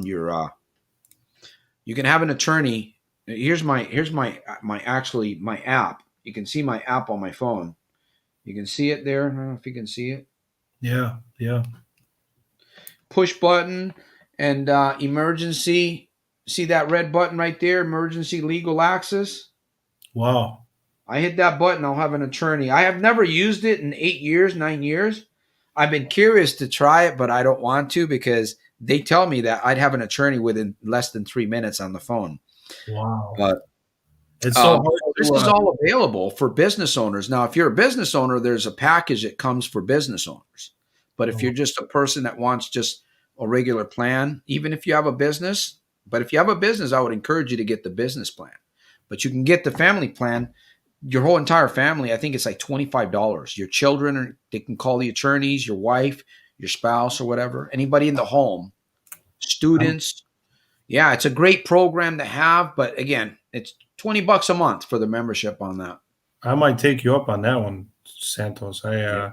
your. You can have an attorney. Here's my actually my app. You can see my app on my phone. You can see it there. I don't know if you can see it. Yeah, yeah. Push button and emergency. See that red button right there? Emergency legal access. Wow. I hit that button, I'll have an attorney. I have never used it in 8 years, 9 years. I've been curious to try it, but I don't want to because they tell me that I'd have an attorney within less than 3 minutes on the phone. Wow. But It's so hard this to is all available for business owners. Now, if you're a business owner, there's a package that comes for business owners. But if you're just a person that wants just a regular plan, even if you have a business, but if you have a business, I would encourage you to get the business plan. But you can get the family plan, your whole entire family. I think it's like $25. Your children, they can call the attorneys, your wife, your spouse, or whatever, anybody in the home, I'm, students. Yeah, it's a great program to have, but again, it's $20 a month for the membership on that. I might take you up on that one, Santos. Yeah.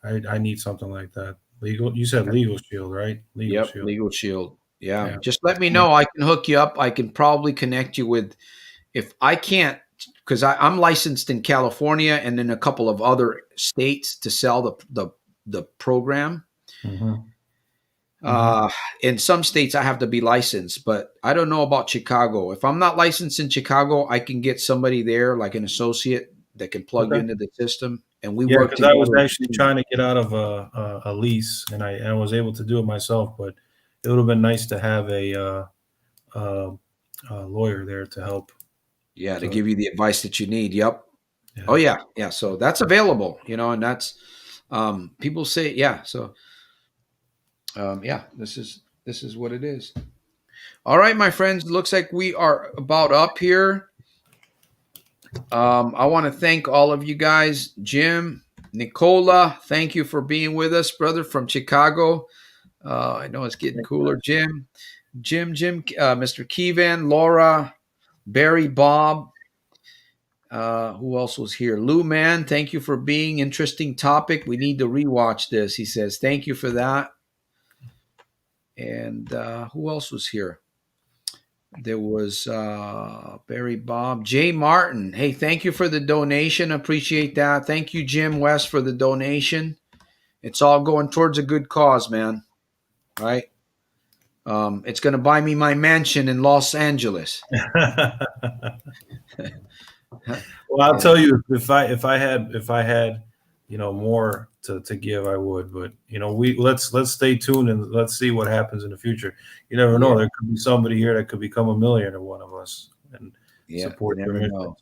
I need something like that. Legal. You said Legal Shield, right? Legal Yep, Shield. Legal Shield. Yeah, Yeah. just let me know. I can hook you up. I can probably connect you with, if I can't, because I'm licensed in California and in a couple of other states to sell the program. Mm-hmm. Mm-hmm. Uh, in some states, I have to be licensed, but I don't know about Chicago. If I'm not licensed in Chicago, I can get somebody there, like an associate, that can plug you Okay. into the system, and we Yeah, work because I was together. actually trying to get out of a lease, and I was able to do it myself. But it would have been nice to have uh, a lawyer there to help. Yeah, to So give you the advice that you need. Yep. Oh yeah, yeah, yeah. So that's available, and that's people say, yeah. So yeah, this is what it is. All right, my friends. Looks like we are about up here. I want to thank all of you guys, Jim, Nikola. Thank you for being with us, brother, from Chicago. I know it's getting cooler, Jim, Mr. Keevan, Laura, Barry, Bob. Who else was here? Lou Man, thank you for being interesting topic. We need to rewatch this. He says, thank you for that. And who else was here? There was Barry Bob, Jay Martin. Hey, thank you for the donation. Appreciate that. Thank you, Jim West, for the donation. It's all going towards a good cause, man. Right? It's going to buy me my mansion in Los Angeles. well, I'll And tell you if I had more to give, I would. But we let's stay tuned and let's see what happens in the future. You never yeah, know. There could be somebody here that could become a millionaire, one of us, and yeah, you support your never mission. know.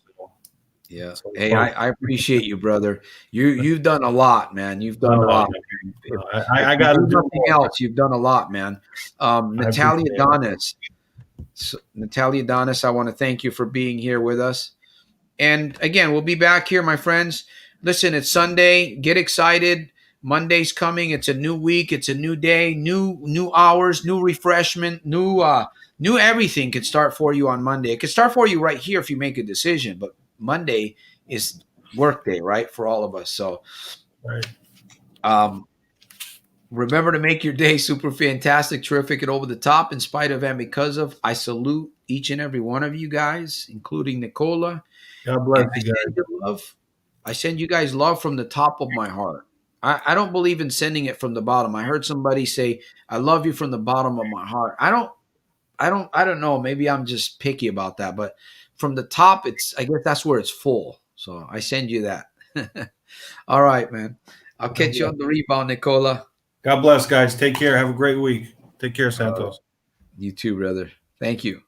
Yeah. So Hey, I appreciate you, brother. You've done a lot, man. You've no, done a no, lot. no, If, no. if I you got to do do nothing more. else, you've done a lot, man. I appreciate Natalia it. Donis. So, Natalia Donis, I want to thank you for being here with us. And again, we'll be back here, my friends. Listen, it's Sunday. Get excited. Monday's coming. It's a new week. It's a new day. New hours. New refreshment. New everything can start for you on Monday. It can start for you right here if you make a decision. But Monday is work day, right, for all of us. So Right. um, remember to make your day super fantastic, terrific, and over the top in spite of and because of. I salute each and every one of you guys, including Nikola. God And bless I you send guys. you love. I send you guys love from the top of my heart. I don't believe in sending it from the bottom. I heard somebody say, I love you from the bottom of my heart. I don't know. Maybe I'm just picky about that. But from the top, I guess that's where it's full. So I send you that. All right, man. I'll God catch you bless. on the rebound, Nicola. God bless, guys. Take care. Have a great week. Take care, Uh, Santos. you too, brother. Thank you.